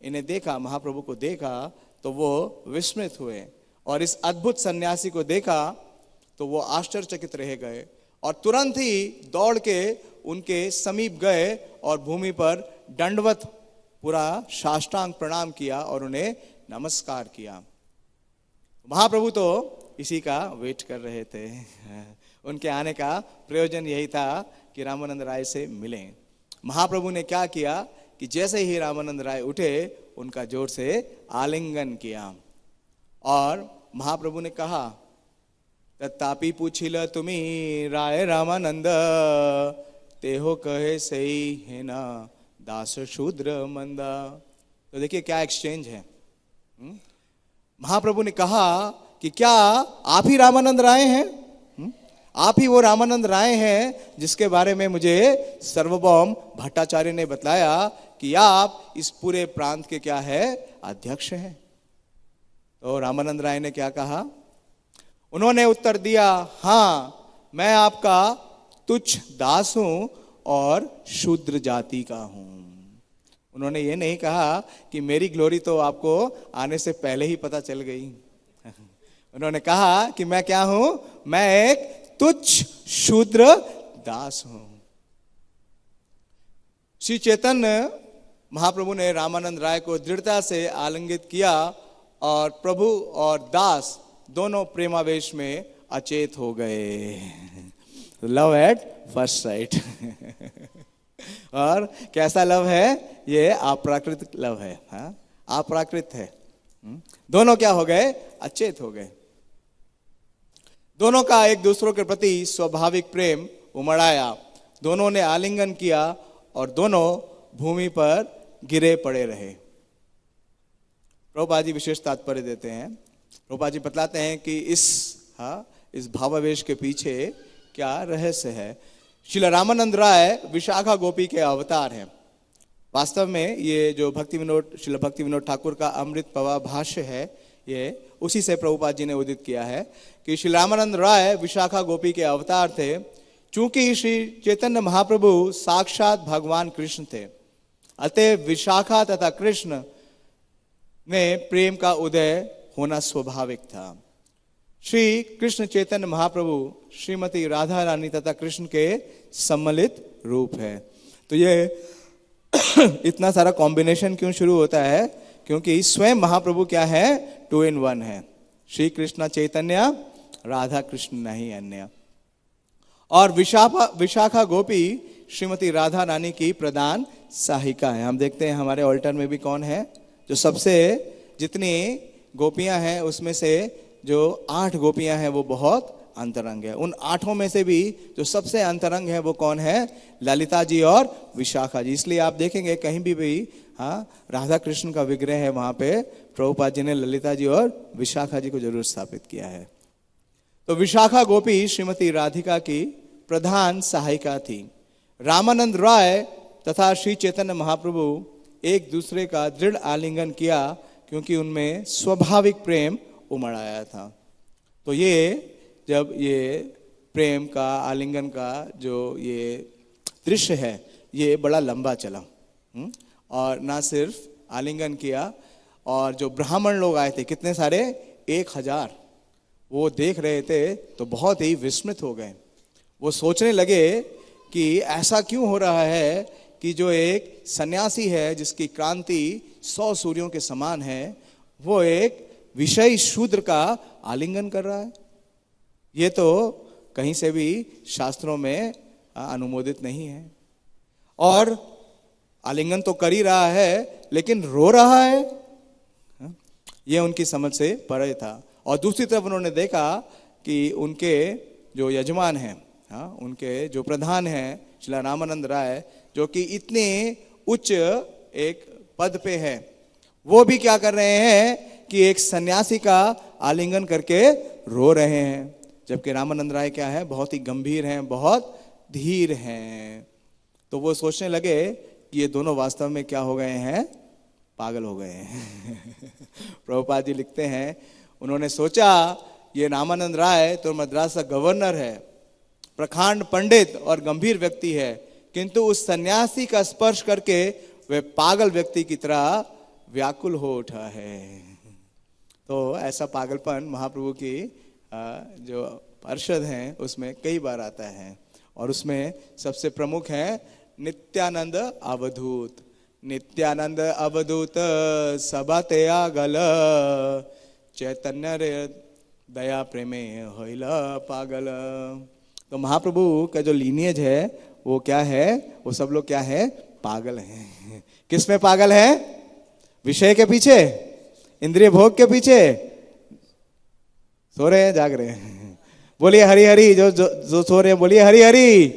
इन्हें देखा, महाप्रभु को देखा, तो वो विस्मित हुए और इस अद्भुत सन्यासी को देखा तो वो आश्चर्यचकित रह गए और तुरंत ही दौड़ के उनके समीप गए और भूमि पर दंडवत पूरा साष्टांग प्रणाम किया और उन्हें नमस्कार किया। महाप्रभु तो इसी का वेट कर रहे थे। उनके आने का प्रयोजन यही था कि रामानंद राय से मिलें। महाप्रभु ने क्या किया कि जैसे ही रामानंद राय उठे, उनका जोर से आलिंगन किया और महाप्रभु ने कहा, तत्तापि पूछिल तुम्ही राय रामानंद, तेहो कहे सही है ना दास शूद्र मंदा। तो देखिए क्या एक्सचेंज है। महाप्रभु ने कहा कि क्या आप ही रामानंद राय हैं? आप ही वो रामानंद राय हैं जिसके बारे में मुझे सर्वभौम भट्टाचार्य ने बतलाया कि आप इस पूरे प्रांत के क्या है? अध्यक्ष हैं। तो रामानंद राय ने क्या कहा? उन्होंने उत्तर दिया, हाँ, मैं आपका तुच्छ दास हूं और शूद्र जाति का हूं। उन्होंने ये नहीं कहा कि मेरी ग्लोरी तो आपको आने से पहले ही पता चल गई। उन्होंने कहा कि मैं क्या हूं? मैं एक तुच्छ शूद्र दास हूं। श्री चैतन्य महाप्रभु ने रामानंद राय को दृढ़ता से आलिंगित किया और प्रभु और दास दोनों प्रेमावेश में अचेत हो गए। Love at first sight. और कैसा लव है? ये अप्राकृत लव है। हाँ, अप्राकृत है। दोनों क्या हो गए? अचेत हो गए। दोनों का एक दूसरों के प्रति स्वाभाविक प्रेम उमड़ आया। दोनों ने आलिंगन किया और दोनों भूमि पर गिरे पड़े रहे। प्रभुपाद जी विशेष तात्पर्य देते हैं। प्रभुपाद जी बतलाते हैं कि इस भावावेश के पीछे क्या रहस्य है। श्रील रामानंद राय विशाखा गोपी के अवतार हैं। वास्तव में ये जो श्रील भक्ति विनोद ठाकुर का अमृत पवा भाष्य है, ये उसी से प्रभुपाद जी ने उदित किया है कि श्री रामानंद राय विशाखा गोपी के अवतार थे। चूंकि श्री चैतन्य महाप्रभु साक्षात भगवान कृष्ण थे, अतः विशाखा तथा कृष्ण में प्रेम का उदय होना स्वाभाविक था। श्री कृष्ण चैतन्य महाप्रभु श्रीमती राधा रानी तथा कृष्ण के सम्मिलित रूप है। तो ये इतना सारा कॉम्बिनेशन क्यों शुरू होता है? क्योंकि स्वयं महाप्रभु क्या है? 2 in 1 है। श्री कृष्ण चैतन्य, राधा कृष्ण नहीं अन्य। और विशाखा गोपी श्रीमती राधा रानी की प्रधान सहायिका है। हम देखते हैं हमारे ऑल्टर में भी कौन है? जो सबसे जितनी गोपियां हैं उसमें से जो 8 गोपियां हैं वो बहुत अंतरंग है। उन 8 में से भी जो सबसे अंतरंग है वो कौन है? ललिता जी और विशाखा जी। इसलिए आप देखेंगे कहीं भी राधा कृष्ण का विग्रह है, वहां पे प्रभुपाद जी ने ललिता जी और विशाखा जी को जरूर स्थापित किया है। तो विशाखा गोपी श्रीमती राधिका की प्रधान सहायिका थी। रामानंद राय तथा श्री चैतन्य महाप्रभु एक दूसरे का दृढ़ आलिंगन किया क्योंकि उनमें स्वाभाविक प्रेम उमड़ आया था। तो ये जब ये प्रेम का आलिंगन का जो ये दृश्य है ये बड़ा लंबा चला। और ना सिर्फ आलिंगन किया, और जो ब्राह्मण लोग आए थे कितने सारे, 1000, वो देख रहे थे तो बहुत ही विस्मित हो गए। वो सोचने लगे कि ऐसा क्यों हो रहा है कि जो एक सन्यासी है जिसकी क्रांति 100 सूर्यों के समान है, वो एक विषयी शूद्र का आलिंगन कर रहा है। ये तो कहीं से भी शास्त्रों में अनुमोदित नहीं है। और आलिंगन तो कर ही रहा है लेकिन रो रहा है। ये उनकी समझ से परे था। और दूसरी तरफ उन्होंने देखा कि उनके जो यजमान हैं, उनके जो प्रधान हैं श्री रामानंद राय, जो कि इतने उच्च एक पद पे है, वो भी क्या कर रहे हैं कि एक सन्यासी का आलिंगन करके रो रहे हैं। जबकि रामानंद राय क्या है, बहुत ही गंभीर हैं, बहुत धीर हैं। तो वो सोचने लगे कि ये दोनों वास्तव में क्या हो गए हैं, पागल हो गए हैं। प्रभुपाद जी लिखते हैं, उन्होंने सोचा ये रामानंद राय तो मद्रास का गवर्नर है, प्रखंड पंडित और गंभीर व्यक्ति है, किंतु उस सन्यासी का स्पर्श करके वे पागल व्यक्ति की तरह व्याकुल हो उठा है। तो ऐसा पागलपन महाप्रभु की जो पार्षद हैं उसमें कई बार आता है। और उसमें सबसे प्रमुख है नित्यानंद अवधूत। नित्यानंद अवधूत सभा तेया गल, चैतन्य रे दया प्रेमे होइला पागल। तो महाप्रभु का जो लीनियज है वो क्या है, वो सब लोग क्या है, पागल हैं। किस में पागल है? विषय के पीछे, इंद्रिय भोग के पीछे। सो रहे हैं, जाग रहे हैं? बोलिए हरि हरि। जो सो रहे हैं बोलिए हरि हरि।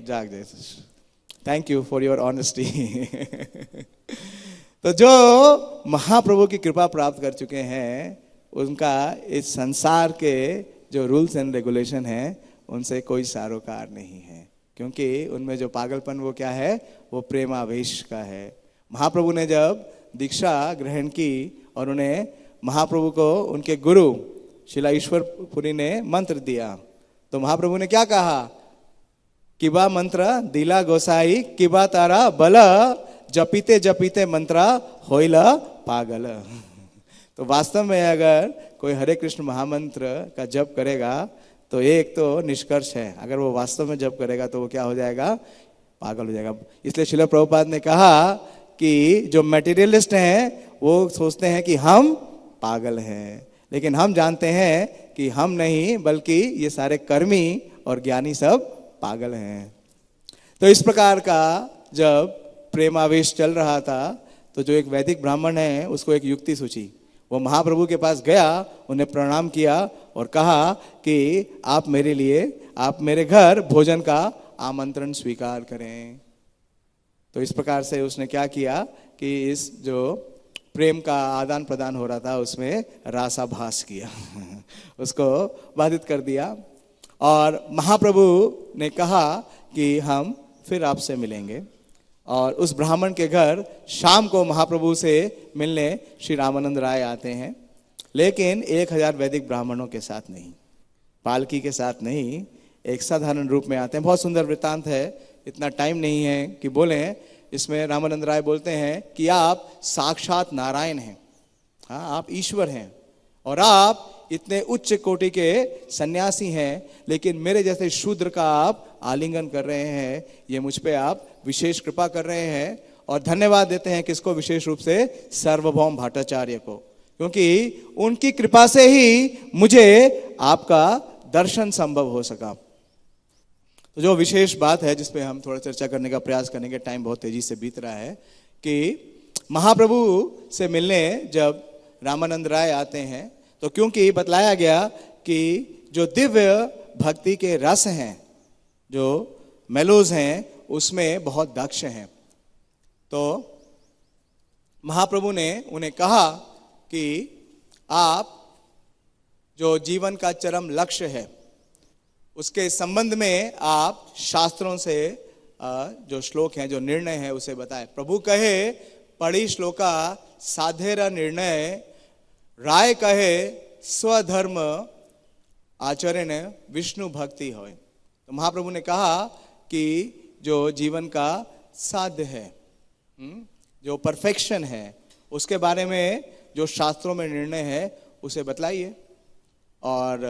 जाग जाए। Thank you for your honesty. तो जो महाप्रभु की कृपा प्राप्त कर चुके हैं, उनका इस संसार के जो रूल्स एंड रेगुलेशन है उनसे कोई सारोकार नहीं है, क्योंकि उनमें जो पागलपन वो क्या है, वो प्रेमावेश का है। महाप्रभु ने जब दीक्षा ग्रहण की और उन्हें महाप्रभु को उनके गुरु शिला ईश्वरपुरी ने मंत्र दिया, तो महाप्रभु ने क्या कहा, किबा मंत्र दिला गोसाई, किबा तारा बल, जपीते जपीते मंत्रा होइला पागल। तो वास्तव में अगर कोई हरे कृष्ण महामंत्र का जप करेगा तो एक तो निष्कर्ष है, अगर वो वास्तव में जप करेगा तो वो क्या हो जाएगा, पागल हो जाएगा। इसलिए श्रील प्रभुपाद ने कहा कि जो मटेरियलिस्ट हैं वो सोचते हैं कि हम पागल हैं, लेकिन हम जानते हैं कि हम नहीं बल्कि ये सारे कर्मी और ज्ञानी सब पागल हैं। तो इस प्रकार का जब प्रेमावेश चल रहा था तो जो एक वैदिक ब्राह्मण है उसको एक युक्ति सूझी। वो महाप्रभु के पास गया, उन्हें प्रणाम किया और कहा कि आप मेरे लिए, आप मेरे घर भोजन का आमंत्रण स्वीकार करें। तो इस प्रकार से उसने क्या किया कि इस जो प्रेम का आदान प्रदान हो रहा था उसमें रासाभास किया, उसको बाधित कर दिया। और महाप्रभु ने कहा कि हम फिर आपसे मिलेंगे। और उस ब्राह्मण के घर शाम को महाप्रभु से मिलने श्री रामानंद राय आते हैं, लेकिन 1000 वैदिक ब्राह्मणों के साथ नहीं, पालकी के साथ नहीं, एक साधारण रूप में आते हैं। बहुत सुंदर वृत्तांत है, इतना टाइम नहीं है कि बोलें। इसमें रामानंद राय बोलते हैं कि आप साक्षात नारायण हैं, हाँ आप ईश्वर हैं, और आप इतने उच्च कोटि के सन्यासी हैं, लेकिन मेरे जैसे शूद्र का आप आलिंगन कर रहे हैं, ये मुझ पे आप विशेष कृपा कर रहे हैं। और धन्यवाद देते हैं किसको, विशेष रूप से सार्वभौम भट्टाचार्य को, क्योंकि उनकी कृपा से ही मुझे आपका दर्शन संभव हो सका। तो जो विशेष बात है जिस पे हम थोड़ा चर्चा करने का प्रयास करेंगे, टाइम बहुत तेजी से बीत रहा है, कि महाप्रभु से मिलने जब रामानंद राय आते हैं तो क्योंकि बतलाया गया कि जो दिव्य भक्ति के रस हैं, जो मेलोज हैं, उसमें बहुत दक्ष हैं। तो महाप्रभु ने उन्हें कहा कि आप जो जीवन का चरम लक्ष्य है उसके संबंध में आप शास्त्रों से जो श्लोक हैं, जो निर्णय है, उसे बताएं। प्रभु कहे पढ़ी श्लोका साधेरा निर्णय, राय कहे स्वधर्म आचरण विष्णु भक्ति होए। तो महाप्रभु ने कहा कि जो जीवन का साध्य है, जो परफेक्शन है, उसके बारे में जो शास्त्रों में निर्णय है उसे बतलाइए। और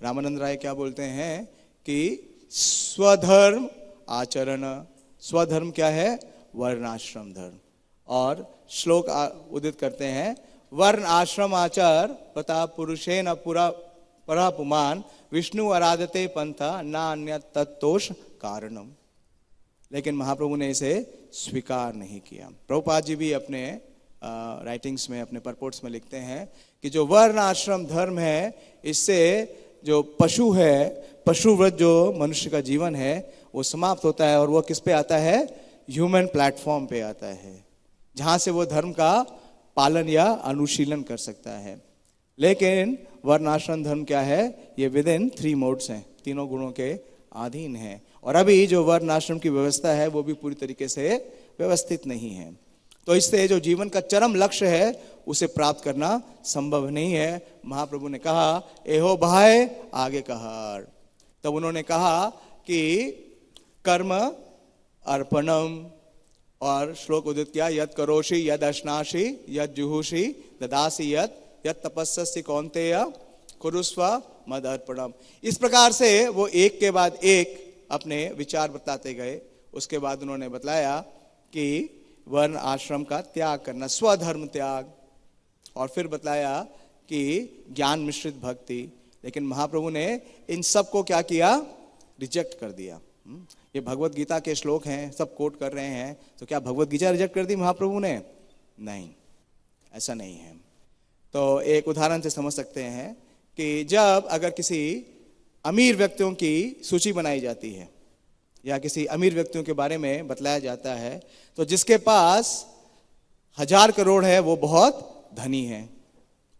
रामानंद राय क्या बोलते हैं कि स्वधर्म आचरण, स्वधर्म क्या है, वर्णाश्रम धर्म। और श्लोक उदित करते हैं, वर्ण आश्रम आचार पता पुरुषेन पुरा परापुमान, विष्णु आराधते पंथा ना अन्य तत्तोष कारणम। लेकिन महाप्रभु ने इसे स्वीकार नहीं किया। प्रभुपाद जी भी अपने राइटिंग्स में, अपने परपोर्ट्स में लिखते हैं कि जो वर्ण आश्रम धर्म है, इससे जो पशु है, पशुव्रत जो मनुष्य का जीवन है, वो समाप्त होता है और वो किस पे आता है? ह्यूमन प्लेटफॉर्म पे आता है, जहां से वो धर्म का पालन या अनुशीलन कर सकता है। लेकिन वर्णाश्रम धर्म क्या है? ये विद इन 3 मोड्स हैं, तीनों गुणों के अधीन है। और अभी जो वर्णाश्रम की व्यवस्था है वो भी पूरी तरीके से व्यवस्थित नहीं है। तो इससे जो जीवन का चरम लक्ष्य है उसे प्राप्त करना संभव नहीं है। महाप्रभु ने कहा, एहो भाई आगे कहा। तब उन्होंने कहा कि कर्म अर्पणम, और श्लोक उदित किया, यद करोषि यद अश्नासि यद जुहुषि ददासि यद तपस्सि कौन्तेय कुरुस्व मद अर्पणम। इस प्रकार से वो एक के बाद एक अपने विचार बताते गए। उसके बाद उन्होंने बतलाया कि वर्ण आश्रम का त्याग करना, स्वधर्म त्याग, और फिर बतलाया कि ज्ञान मिश्रित भक्ति। लेकिन महाप्रभु ने इन सब को क्या किया? रिजेक्ट कर दिया। ये भगवत गीता के श्लोक हैं, सब कोट कर रहे हैं, तो क्या भगवत गीता रिजेक्ट कर दी महाप्रभु ने? नहीं, ऐसा नहीं है। तो एक उदाहरण से समझ सकते हैं कि जब अगर किसी अमीर व्यक्तियों की सूची बनाई जाती है या किसी अमीर व्यक्तियों के बारे में बतलाया जाता है, तो जिसके पास 1000 करोड़ है वो बहुत धनी है,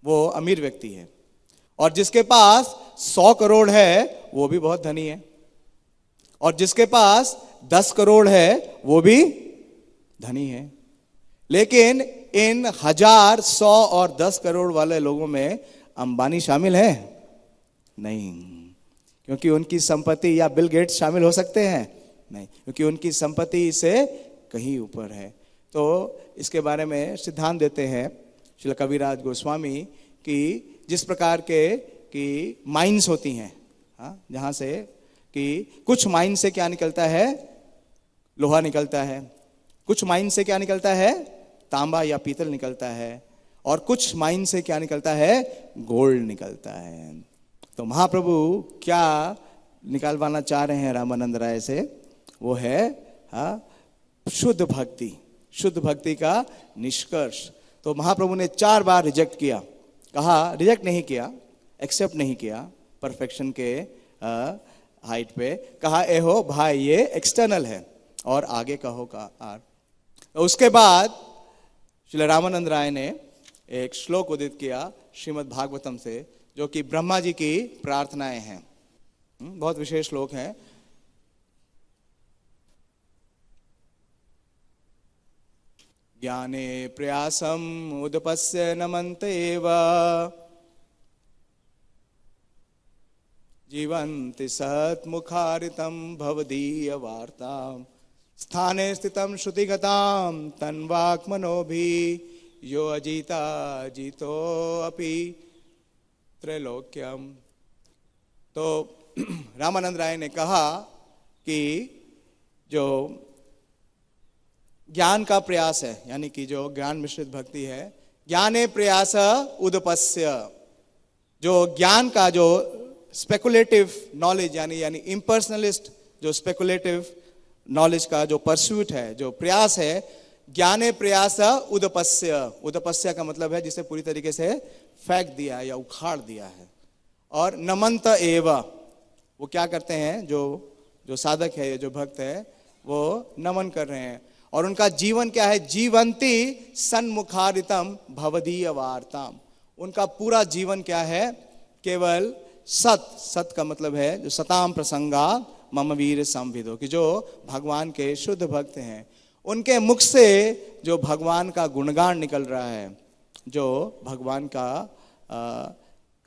वो अमीर व्यक्ति है। और जिसके पास 100 करोड़ है वो भी बहुत धनी है। और जिसके पास 10 करोड़ है वो भी धनी है। लेकिन इन 1000, 100 और 10 करोड़ वाले लोगों में अंबानी शामिल है? नहीं, क्योंकि उनकी संपत्ति, या बिल गेट्स शामिल हो सकते हैं? नहीं, क्योंकि उनकी संपत्ति से कहीं ऊपर है। तो इसके बारे में सिद्धांत देते हैं श्रील कविराज गोस्वामी कि जिस प्रकार के कि माइंस होती हैं, जहाँ से कि कुछ माइन से क्या निकलता है? लोहा निकलता है। कुछ माइन से क्या निकलता है? तांबा या पीतल निकलता है। और कुछ माइन से क्या निकलता है? गोल्ड निकलता है। तो महाप्रभु क्या निकालवाना चाह रहे हैं रामानंद राय से? वो है शुद्ध भक्ति, शुद्ध भक्ति का निष्कर्ष। तो महाप्रभु ने 4 बार रिजेक्ट किया। कहा, रिजेक्ट नहीं किया, एक्सेप्ट नहीं किया परफेक्शन के हाइट पे। कहा, एहो भाई ये एक्सटर्नल है, और आगे कहो का आर। तो उसके बाद श्री रामानंद राय ने एक श्लोक उदित किया श्रीमद् भागवतम से, जो कि ब्रह्मा जी की प्रार्थनाएं हैं। बहुत विशेष श्लोक है। ज्ञाने प्रयासम उदपस्य नमन्तेव जीवन्ति सत्मुखारितं भवदीय वार्ताम् स्थाने स्थितं श्रुतिगतां तन्वाक्मनोभि यो अजीता जीतो अपि त्रैलोक्यम। तो रामानंद राय ने कहा कि जो ज्ञान का प्रयास है, यानी कि जो ज्ञान मिश्रित भक्ति है, ज्ञाने प्रयास उदपस्य, जो ज्ञान का जो स्पेकुलेटिव नॉलेज यानी इम्पर्सनलिस्ट जो स्पेकुलेटिव नॉलेज का जो परस्यूट है, जो प्रयास है, ज्ञाने प्रयास उदपस्य। उदपस्य का मतलब है जिसे पूरी तरीके से फेंक दिया या उखाड़ दिया है। और नमंत एव, वो क्या करते हैं? जो साधक है, जो भक्त है, वो नमन कर रहे हैं। और उनका जीवन क्या है? जीवंती सन्मुखारितम भवदीय वार्ताम। उनका पूरा जीवन क्या है? केवल सत का मतलब है जो सताम प्रसंगा मम वीर संविदो, कि जो भगवान के शुद्ध भक्त हैं, उनके मुख से जो भगवान का गुणगान निकल रहा है, जो भगवान का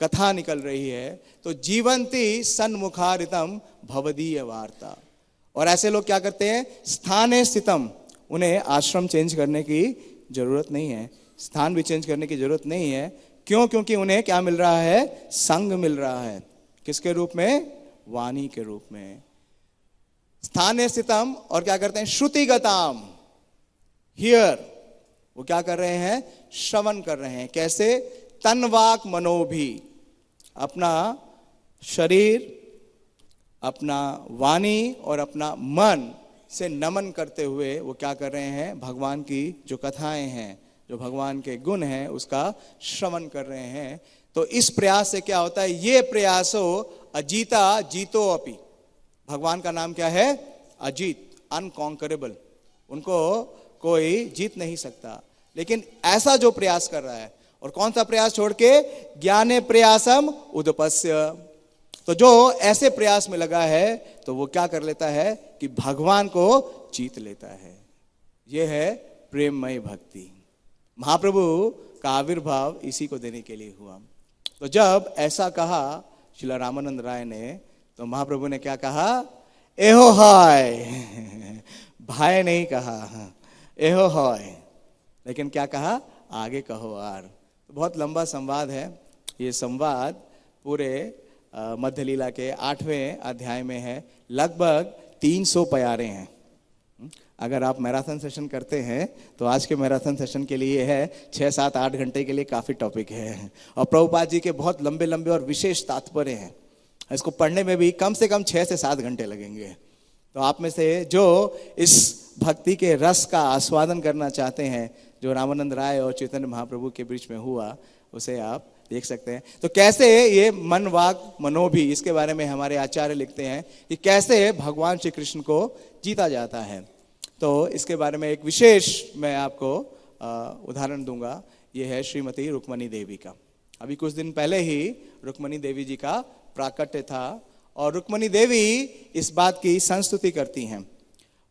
कथा निकल रही है, तो जीवंती सन्मुखारितम भवदीय वार्ता। और ऐसे लोग क्या करते हैं? स्थाने स्थितम, उन्हें आश्रम चेंज करने की जरूरत नहीं है, स्थान भी चेंज करने की जरूरत नहीं है। क्यों? क्योंकि उन्हें क्या मिल रहा है? संग मिल रहा है। किसके रूप में? वाणी के रूप में। स्थाने स्थितम, और क्या करते हैं? श्रुतिगताम, हियर, वो क्या कर रहे हैं? श्रवण कर रहे हैं। कैसे? तन्वाक मनोभी, अपना शरीर, अपना वाणी और अपना मन से नमन करते हुए वो क्या कर रहे हैं, भगवान की जो कथाएं हैं, जो भगवान के गुण हैं, उसका श्रवण कर रहे हैं। तो इस प्रयास से क्या होता है, ये प्रयासो अजीता जीतो अपि। भगवान का नाम क्या है, अजीत, अनकॉन्करेबल, उनको कोई जीत नहीं सकता। लेकिन ऐसा जो प्रयास कर रहा है, और कौन सा प्रयास छोड़ के, ज्ञाने प्रयासम उदपस्य। तो जो ऐसे प्रयास में लगा है तो वो क्या कर लेता है कि भगवान को जीत लेता है। यह है प्रेममय भक्ति। महाप्रभु का आविर्भाव इसी को देने के लिए हुआ। तो जब ऐसा कहा श्रील रामानंद राय ने, तो महाप्रभु ने क्या कहा, एहो हाय। भाई नहीं कहा, एहो हाय, लेकिन क्या कहा, आगे कहो आर। तो बहुत लंबा संवाद है। ये संवाद पूरे मध्य लीला के 8वें अध्याय में है। लगभग 300 प्यारे हैं। अगर आप मैराथन सेशन करते हैं तो आज के मैराथन सेशन के लिए है 6, 7, 8 घंटे के लिए काफ़ी टॉपिक है। और प्रभुपाद जी के बहुत लंबे लंबे और विशेष तात्पर्य हैं। इसको पढ़ने में भी कम से कम 6 से 7 घंटे लगेंगे। तो आप में से जो इस भक्ति के रस का आस्वादन करना चाहते हैं, जो रामानंद राय और चैतन्य महाप्रभु के बीच में हुआ, उसे आप देख सकते हैं। तो कैसे ये मन वाक मनोभी, इसके बारे में हमारे आचार्य लिखते हैं कि कैसे भगवान श्री कृष्ण को जीता जाता है। तो इसके बारे में एक विशेष मैं आपको उदाहरण दूंगा। ये है श्रीमती रुक्मणी देवी का। अभी कुछ दिन पहले ही रुक्मणी देवी जी का प्राकट्य था, और रुक्मणी देवी इस बात की संस्तुति करती हैं।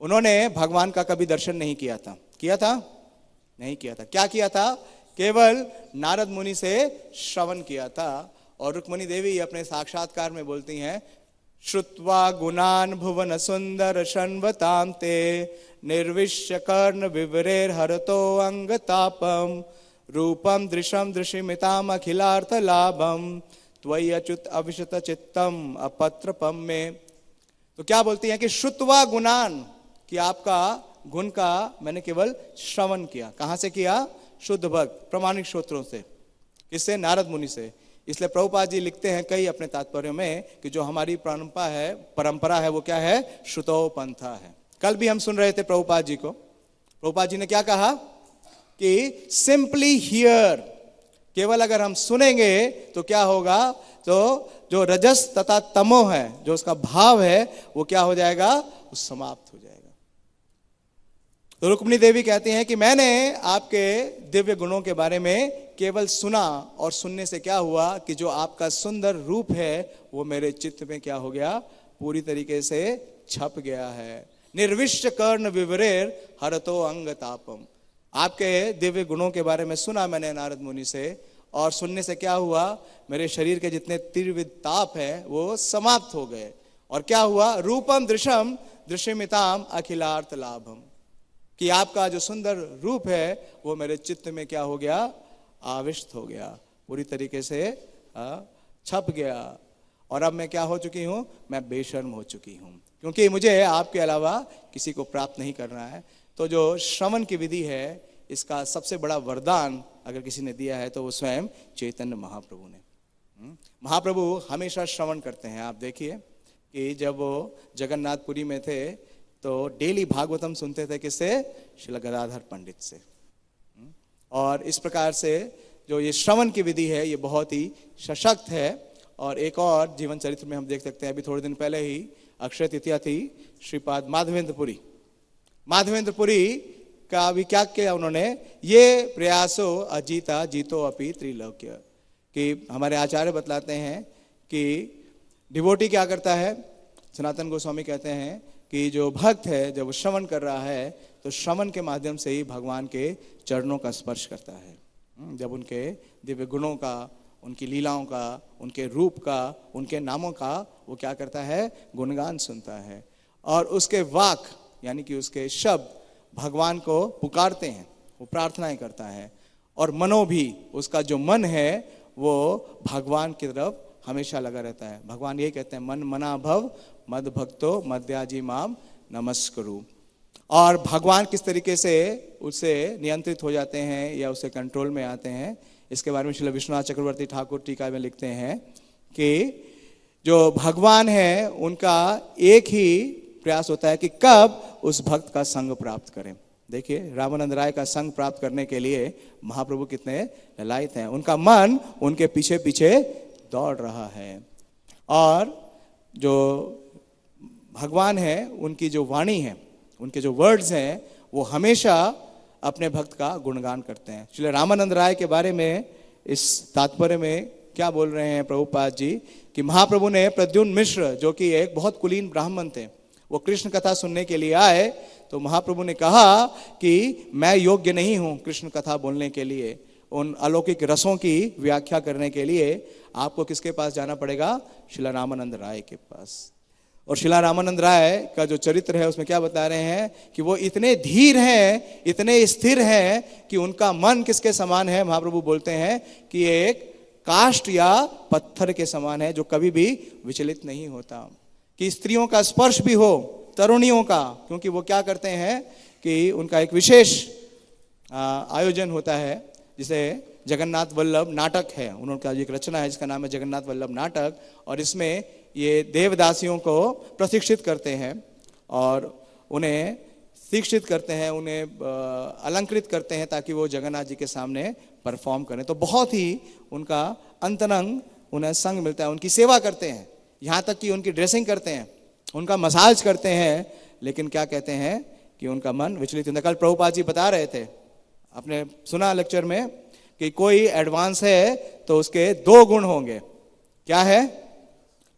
उन्होंने भगवान का कभी दर्शन नहीं किया था। किया था? नहीं किया था। क्या किया था? केवल नारद मुनि से श्रवण किया था। और रुक्मणी देवी अपने साक्षात्कार में बोलती हैं, श्रुत्वा गुणान भुवन सुंदर शन्वतां ते निर्विश्य कर्ण विवरेर हरतो अंगतापम रूपम दृशम दृशिमिताम अखिलार्थ लाभम त्वयि अच्युत अविशत चित्तम अपत्रपम में। तो क्या बोलती हैं कि श्रुत्वा गुणान, कि आपका गुण का मैंने केवल श्रवण किया। कहां से किया? शुद्ध भक्त प्रमाणिक श्रोत्रों से। किससे? नारद मुनि से। इसलिए प्रभुपाद जी लिखते हैं कई अपने तात्पर्यों में कि जो हमारी परंपरा है वो क्या है? श्रुतो पंथा है। कल भी हम सुन रहे थे प्रभुपाद जी को। प्रभुपाद जी ने क्या कहा कि सिंपली हियर, केवल अगर हम सुनेंगे तो क्या होगा, तो जो रजस तथा तमो है, जो उसका भाव है, वो क्या हो जाएगा? वो समाप्त हो जाएगा। तो रुक्मिणी देवी कहती हैं कि मैंने आपके दिव्य गुणों के बारे में केवल सुना, और सुनने से क्या हुआ कि जो आपका सुंदर रूप है वो मेरे चित्त में क्या हो गया? पूरी तरीके से छप गया है। निर्विश्य कर्ण विवरेर हरतो अंग तापम। आपके दिव्य गुणों के बारे में सुना मैंने नारद मुनि से, और सुनने से क्या हुआ? मेरे शरीर के जितने तीव्र ताप है वो समाप्त हो गए। और क्या हुआ? रूपम दृशम दृश्यमिताम अखिलार्थ लाभम, कि आपका जो सुंदर रूप है वो मेरे चित्त में क्या हो गया? आविष्ट हो गया, पूरी तरीके से छप गया। और अब मैं क्या हो चुकी हूं? मैं बेशर्म हो चुकी हूं, क्योंकि मुझे आपके अलावा किसी को प्राप्त नहीं करना है। तो जो श्रवण की विधि है, इसका सबसे बड़ा वरदान अगर किसी ने दिया है तो वो स्वयं चैतन्य महाप्रभु ने। महाप्रभु हमेशा श्रवण करते हैं। आप देखिए कि जब वो जगन्नाथपुरी में थे तो डेली भागवतम सुनते थे। किससे? श्रील गदाधर पंडित से। और इस प्रकार से जो ये श्रवण की विधि है ये बहुत ही सशक्त है। और एक और जीवन चरित्र में हम देख सकते हैं, अभी थोड़े दिन पहले ही अक्षय तृतीया थी। श्रीपाद माधवेंद्रपुरी का अभी क्या किया उन्होंने? ये प्रयासो अजीता जीतो अपि त्रिलोक्य, कि हमारे आचार्य बतलाते हैं कि डिवोटी क्या करता है। सनातन गोस्वामी कहते हैं कि जो भक्त है जब वो श्रवण कर रहा है तो श्रवण के माध्यम से ही भगवान के चरणों का स्पर्श करता है। जब उनके दिव्य गुणों का, उनकी लीलाओं का, उनके रूप का, उनके नामों का वो क्या करता है? गुणगान सुनता है। और उसके वाक यानी कि उसके शब्द भगवान को पुकारते हैं, वो प्रार्थनाएं करता है। और मनो भी, उसका जो मन है वो भगवान की तरफ हमेशा लगा रहता है। भगवान ये कहते हैं, मन मना भव मद भक्तो मध्याजी माम नमस्करू। और भगवान किस तरीके से उससे नियंत्रित हो जाते हैं या उसे कंट्रोल में आते हैं, इसके बारे में श्री विश्वनाथ चक्रवर्ती ठाकुर टीका में लिखते हैं कि जो भगवान है उनका एक ही प्रयास होता है कि कब उस भक्त का संग प्राप्त करें। देखिए, रामानंद राय का संग प्राप्त करने के लिए महाप्रभु कितने ललायत हैं। उनका मन उनके पीछे पीछे दौड़ रहा है, और जो भगवान है उनकी जो वाणी है, उनके जो वर्ड्स हैं, वो हमेशा अपने भक्त का गुणगान करते हैं। श्री रामानंद राय के बारे में इस तात्पर्य में क्या बोल रहे हैं प्रभुपाद जी कि महाप्रभु ने प्रद्युम्न मिश्र, जो कि एक बहुत कुलीन ब्राह्मण थे, वो कृष्ण कथा सुनने के लिए आए, तो महाप्रभु ने कहा कि मैं योग्य नहीं हूं कृष्ण कथा बोलने के लिए, उन अलौकिक रसों की व्याख्या करने के लिए आपको किसके पास जाना पड़ेगा? श्रीला रामानंद राय के पास। और श्रीला रामानंद राय का जो चरित्र है उसमें क्या बता रहे हैं कि वो इतने धीर हैं, इतने स्थिर हैं कि उनका मन किसके समान है? महाप्रभु बोलते हैं कि एक काष्ठ या पत्थर के समान है, जो कभी भी विचलित नहीं होता। कि स्त्रियों का स्पर्श भी हो, तरुणियों का, क्योंकि वो क्या करते हैं कि उनका एक विशेष आयोजन होता है जिसे जगन्नाथ वल्लभ नाटक है, उनका एक रचना है जिसका नाम है जगन्नाथ वल्लभ नाटक, और इसमें ये देवदासियों को प्रशिक्षित करते हैं और उन्हें शिक्षित करते हैं, उन्हें अलंकृत करते हैं ताकि वो जगन्नाथ जी के सामने परफॉर्म करें। तो बहुत ही उनका अंतरंग उन्हें संग मिलता है, उनकी सेवा करते हैं, यहाँ तक कि उनकी ड्रेसिंग करते हैं, उनका मसाज करते हैं, लेकिन क्या कहते हैं कि उनका मन विचलित होता है। कल प्रभुपाद जी बता रहे थे, आपने सुना लेक्चर में, कि कोई एडवांस है तो उसके दो गुण होंगे। क्या है?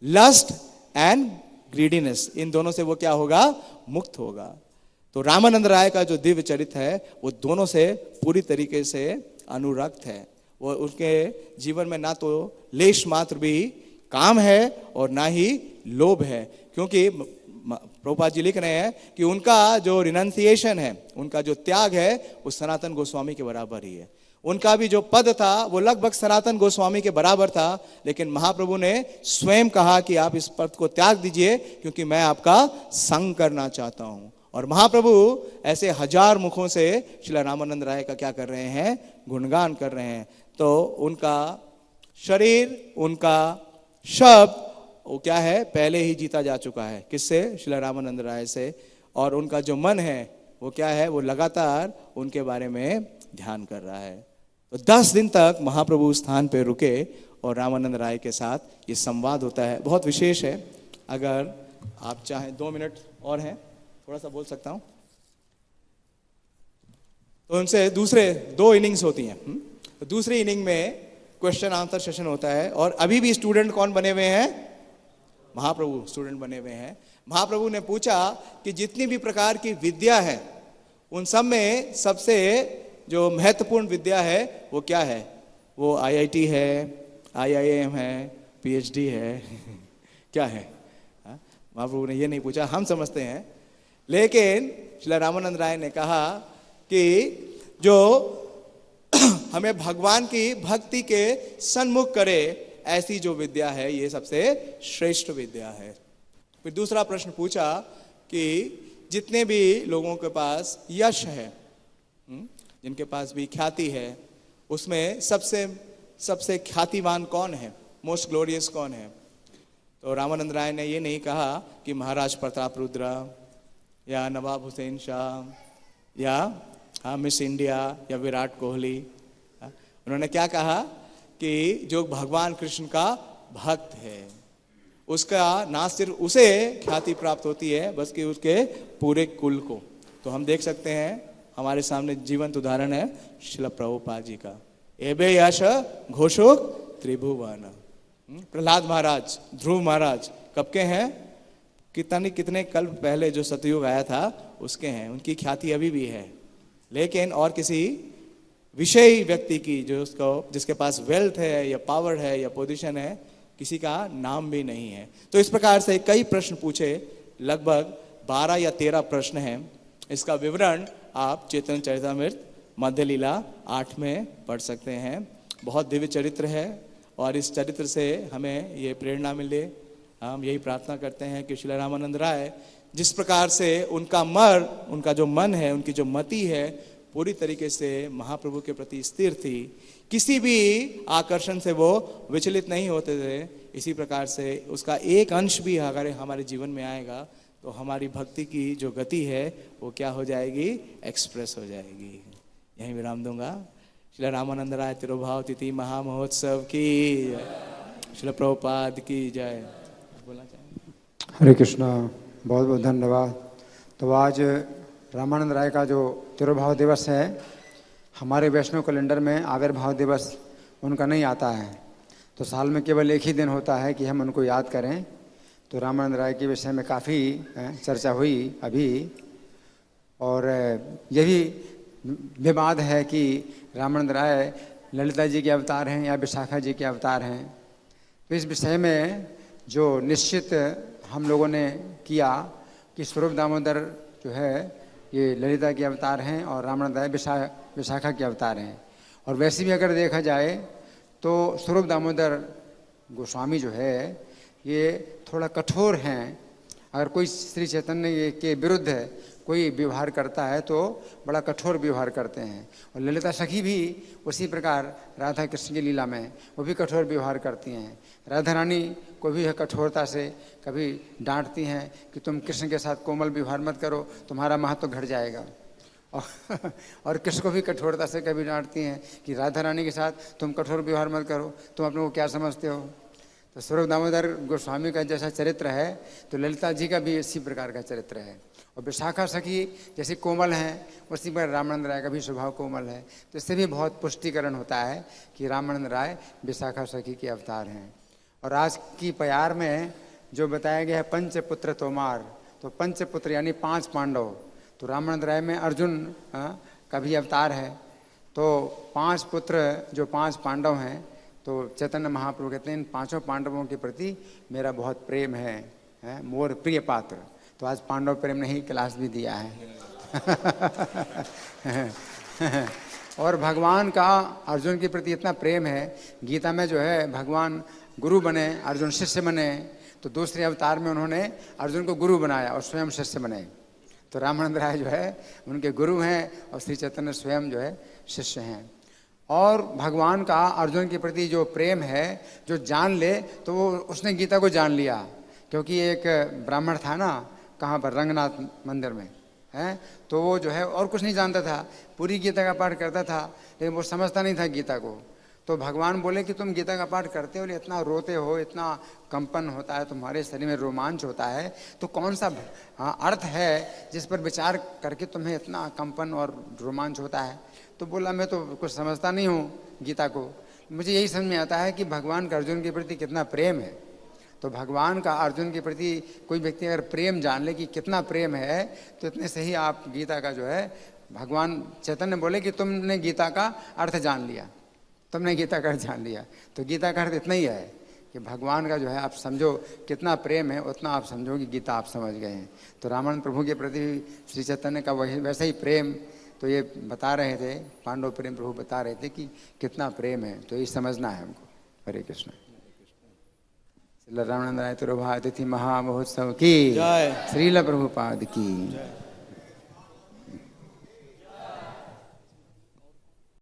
Lust and greediness. इन दोनों से वो क्या होगा? मुक्त होगा। तो रामानंद राय का जो दिव्य चरित्र है वो दोनों से पूरी तरीके से अनुरक्त है। वो उनके जीवन में ना तो लेश मात्र भी काम है और ना ही लोभ है, क्योंकि प्रभुपाद जी लिख रहे हैं कि उनका जो रिनंसिएशन है, उनका जो त्याग है, वो सनातन गोस्वामी के बराबर ही है। उनका भी जो पद था वो लगभग सनातन गोस्वामी के बराबर था, लेकिन महाप्रभु ने स्वयं कहा कि आप इस पद को त्याग दीजिए क्योंकि मैं आपका संग करना चाहता हूं। और महाप्रभु ऐसे हजार मुखों से श्री रामानंद राय का क्या कर रहे हैं? गुणगान कर रहे हैं। तो उनका शरीर, उनका शब्द, वो क्या है? पहले ही जीता जा चुका है। किससे? श्री रामानंद राय से। और उनका जो मन है वो क्या है? वो लगातार उनके बारे में ध्यान कर रहा है। तो 10 दिन तक महाप्रभु उस स्थान पे रुके और रामानंद राय के साथ ये संवाद होता है, बहुत विशेष है। अगर आप चाहें 2 मिनट और हैं, थोड़ा सा बोल सकता हूं, तो उनसे दूसरे 2 इनिंग्स होती हैं। तो दूसरी इनिंग में क्वेश्चन आंसर सेशन होता है, और अभी भी स्टूडेंट कौन बने हुए हैं? महाप्रभु स्टूडेंट बने हुए हैं। महाप्रभु ने पूछा कि जितनी भी प्रकार की विद्या है उन सब में सबसे जो महत्वपूर्ण विद्या है वो क्या है? वो IIT है, IIM है, PhD है क्या है? महाप्रभु ने ये नहीं पूछा, हम समझते हैं। लेकिन श्री रामानंद राय ने कहा कि जो हमें भगवान की भक्ति के सन्मुख करे, ऐसी जो विद्या है ये सबसे श्रेष्ठ विद्या है। फिर दूसरा प्रश्न पूछा कि जितने भी लोगों के पास यश है, जिनके पास भी ख्याति है, उसमें सबसे ख्यातिवान कौन है? मोस्ट ग्लोरियस कौन है? तो रामानंद राय ने ये नहीं कहा कि महाराज प्रताप रुद्र या नवाब हुसैन शाह या मिस इंडिया या विराट कोहली। उन्होंने क्या कहा कि जो भगवान कृष्ण का भक्त है उसका ना सिर्फ उसे ख्याति प्राप्त होती है, बल्कि उसके पूरे कुल को। तो हम देख सकते हैं, हमारे सामने जीवंत उदाहरण है श्रील प्रभुपाद जी का। एबे यश घोषोक त्रिभुवन। प्रहलाद महाराज, ध्रुव महाराज कब के हैं? कितने कल्प पहले जो सतयुग आया था उसके हैं। उनकी ख्याति अभी भी है, लेकिन और किसी विषयी व्यक्ति की जिसके पास वेल्थ है या पावर है या पोजीशन है, किसी का नाम भी नहीं है। तो इस प्रकार से कई प्रश्न पूछे, लगभग 12 या 13 प्रश्न हैं। इसका विवरण आप चैतन्य चरितामृत मध्य लीला 8 में पढ़ सकते हैं। बहुत दिव्य चरित्र है और इस चरित्र से हमें ये प्रेरणा मिले। हम यही प्रार्थना करते हैं कि श्री रामानंद राय जिस प्रकार से उनका जो मन है, उनकी जो मति है, पूरी तरीके से महाप्रभु के प्रति स्थिर थी, किसी भी आकर्षण से वो विचलित नहीं होते थे, इसी प्रकार से उसका एक अंश भी अगर हमारे जीवन में आएगा तो हमारी भक्ति की जो गति है वो क्या हो जाएगी, एक्सप्रेस हो जाएगी। यहीं विराम दूंगा। श्री रामानंद राय तिरुभाव तिथि महामहोत्सव की जय, श्री प्रभुपाद की जय। बोलना चाहेंगे? हरे कृष्णा, बहुत बहुत धन्यवाद। तो आज रामानंद राय का जो तिरुभाव दिवस है, हमारे वैष्णव कैलेंडर में आविर्भाव दिवस उनका नहीं आता है, तो साल में केवल एक ही दिन होता है कि हम उनको याद करें। तो रामानंद राय के विषय में काफ़ी चर्चा हुई अभी, और ये भी विवाद है कि रामानंद राय ललिता जी के अवतार हैं या विशाखा जी के अवतार हैं। तो इस विषय में जो निश्चित हम लोगों ने किया कि स्वरूप दामोदर जो है ये ललिता के अवतार हैं और रामानंद राय विशाखा के अवतार हैं। और वैसे भी अगर देखा जाए तो स्वरूप दामोदर गोस्वामी जो है ये थोड़ा कठोर हैं। अगर कोई श्री चैतन्य के विरुद्ध कोई व्यवहार करता है तो बड़ा कठोर व्यवहार करते हैं। और ललिता सखी भी उसी प्रकार राधा कृष्ण की लीला में वो भी कठोर व्यवहार करती हैं। राधा रानी को भी कठोरता से कभी डांटती हैं कि तुम कृष्ण के साथ कोमल व्यवहार मत करो, तुम्हारा महत्व घट जाएगा। और कृष्ण को भी कठोरता से कभी डांटती हैं कि राधा रानी के साथ तुम कठोर व्यवहार मत करो, तुम अपने को क्या समझते हो। तो स्वरूप दामोदर गोस्वामी का जैसा चरित्र है तो ललिता जी का भी इसी प्रकार का चरित्र है। और विशाखा सखी जैसे कोमल हैं उसी पर रामानंद राय का भी स्वभाव कोमल है। तो इससे भी बहुत पुष्टिकरण होता है कि रामानंद राय विशाखा सखी के अवतार हैं। और आज की प्यार में जो बताया गया है पंचपुत्र तोमार, तो पंचपुत्र यानी 5 पांडव, तो रामानंद राय में अर्जुन का भी अवतार है। तो 5 पुत्र जो 5 पांडव हैं, तो चैतन्य महाप्रभु कहते हैं इन 5 पांडवों के प्रति मेरा बहुत प्रेम है, मोर प्रिय पात्र। तो आज पांडव प्रेम ने ही क्लास भी दिया है। और भगवान का अर्जुन के प्रति इतना प्रेम है, गीता में जो है भगवान गुरु बने, अर्जुन शिष्य बने। तो दूसरे अवतार में उन्होंने अर्जुन को गुरु बनाया और स्वयं शिष्य बने। तो रामानंद राय जो है उनके गुरु हैं और श्री चैतन्य स्वयं जो है शिष्य हैं। और भगवान का अर्जुन के प्रति जो प्रेम है, जो जान ले तो वो उसने गीता को जान लिया। क्योंकि एक ब्राह्मण था ना, कहाँ पर, रंगनाथ मंदिर में है, तो वो जो है और कुछ नहीं जानता था, पूरी गीता का पाठ करता था लेकिन वो समझता नहीं था गीता को। तो भगवान बोले कि तुम गीता का पाठ करते हो, इतना रोते हो, इतना कंपन होता है, तुम्हारे शरीर में रोमांच होता है, तो कौन सा अर्थ है जिस पर विचार करके तुम्हें इतना कंपन और रोमांच होता है। तो बोला मैं तो कुछ समझता नहीं हूँ गीता को, मुझे यही समझ में आता है कि भगवान का अर्जुन के प्रति कितना प्रेम है। तो भगवान का अर्जुन के प्रति कोई व्यक्ति अगर प्रेम जान ले कि कितना प्रेम है, तो इतने से ही आप गीता का जो है, भगवान चैतन्य बोले कि तुमने गीता का अर्थ जान लिया, तुमने गीता का अर्थ जान लिया। तो गीता का अर्थ इतना ही है कि भगवान का जो है आप समझो कितना प्रेम है, उतना आप समझो कि गीता आप समझ गए हैं। तो रामानंद प्रभु के प्रति श्री चैतन्य का वही वैसा ही प्रेम, तो ये बता रहे थे, पांडव प्रेम प्रभु बता रहे थे कि कितना प्रेम है। तो ये समझना है हमको। हरे कृष्ण। श्रील रामानंद राय तिरुभाव तिथि महामहोत्सव की जय, श्रील प्रभुपाद की जय।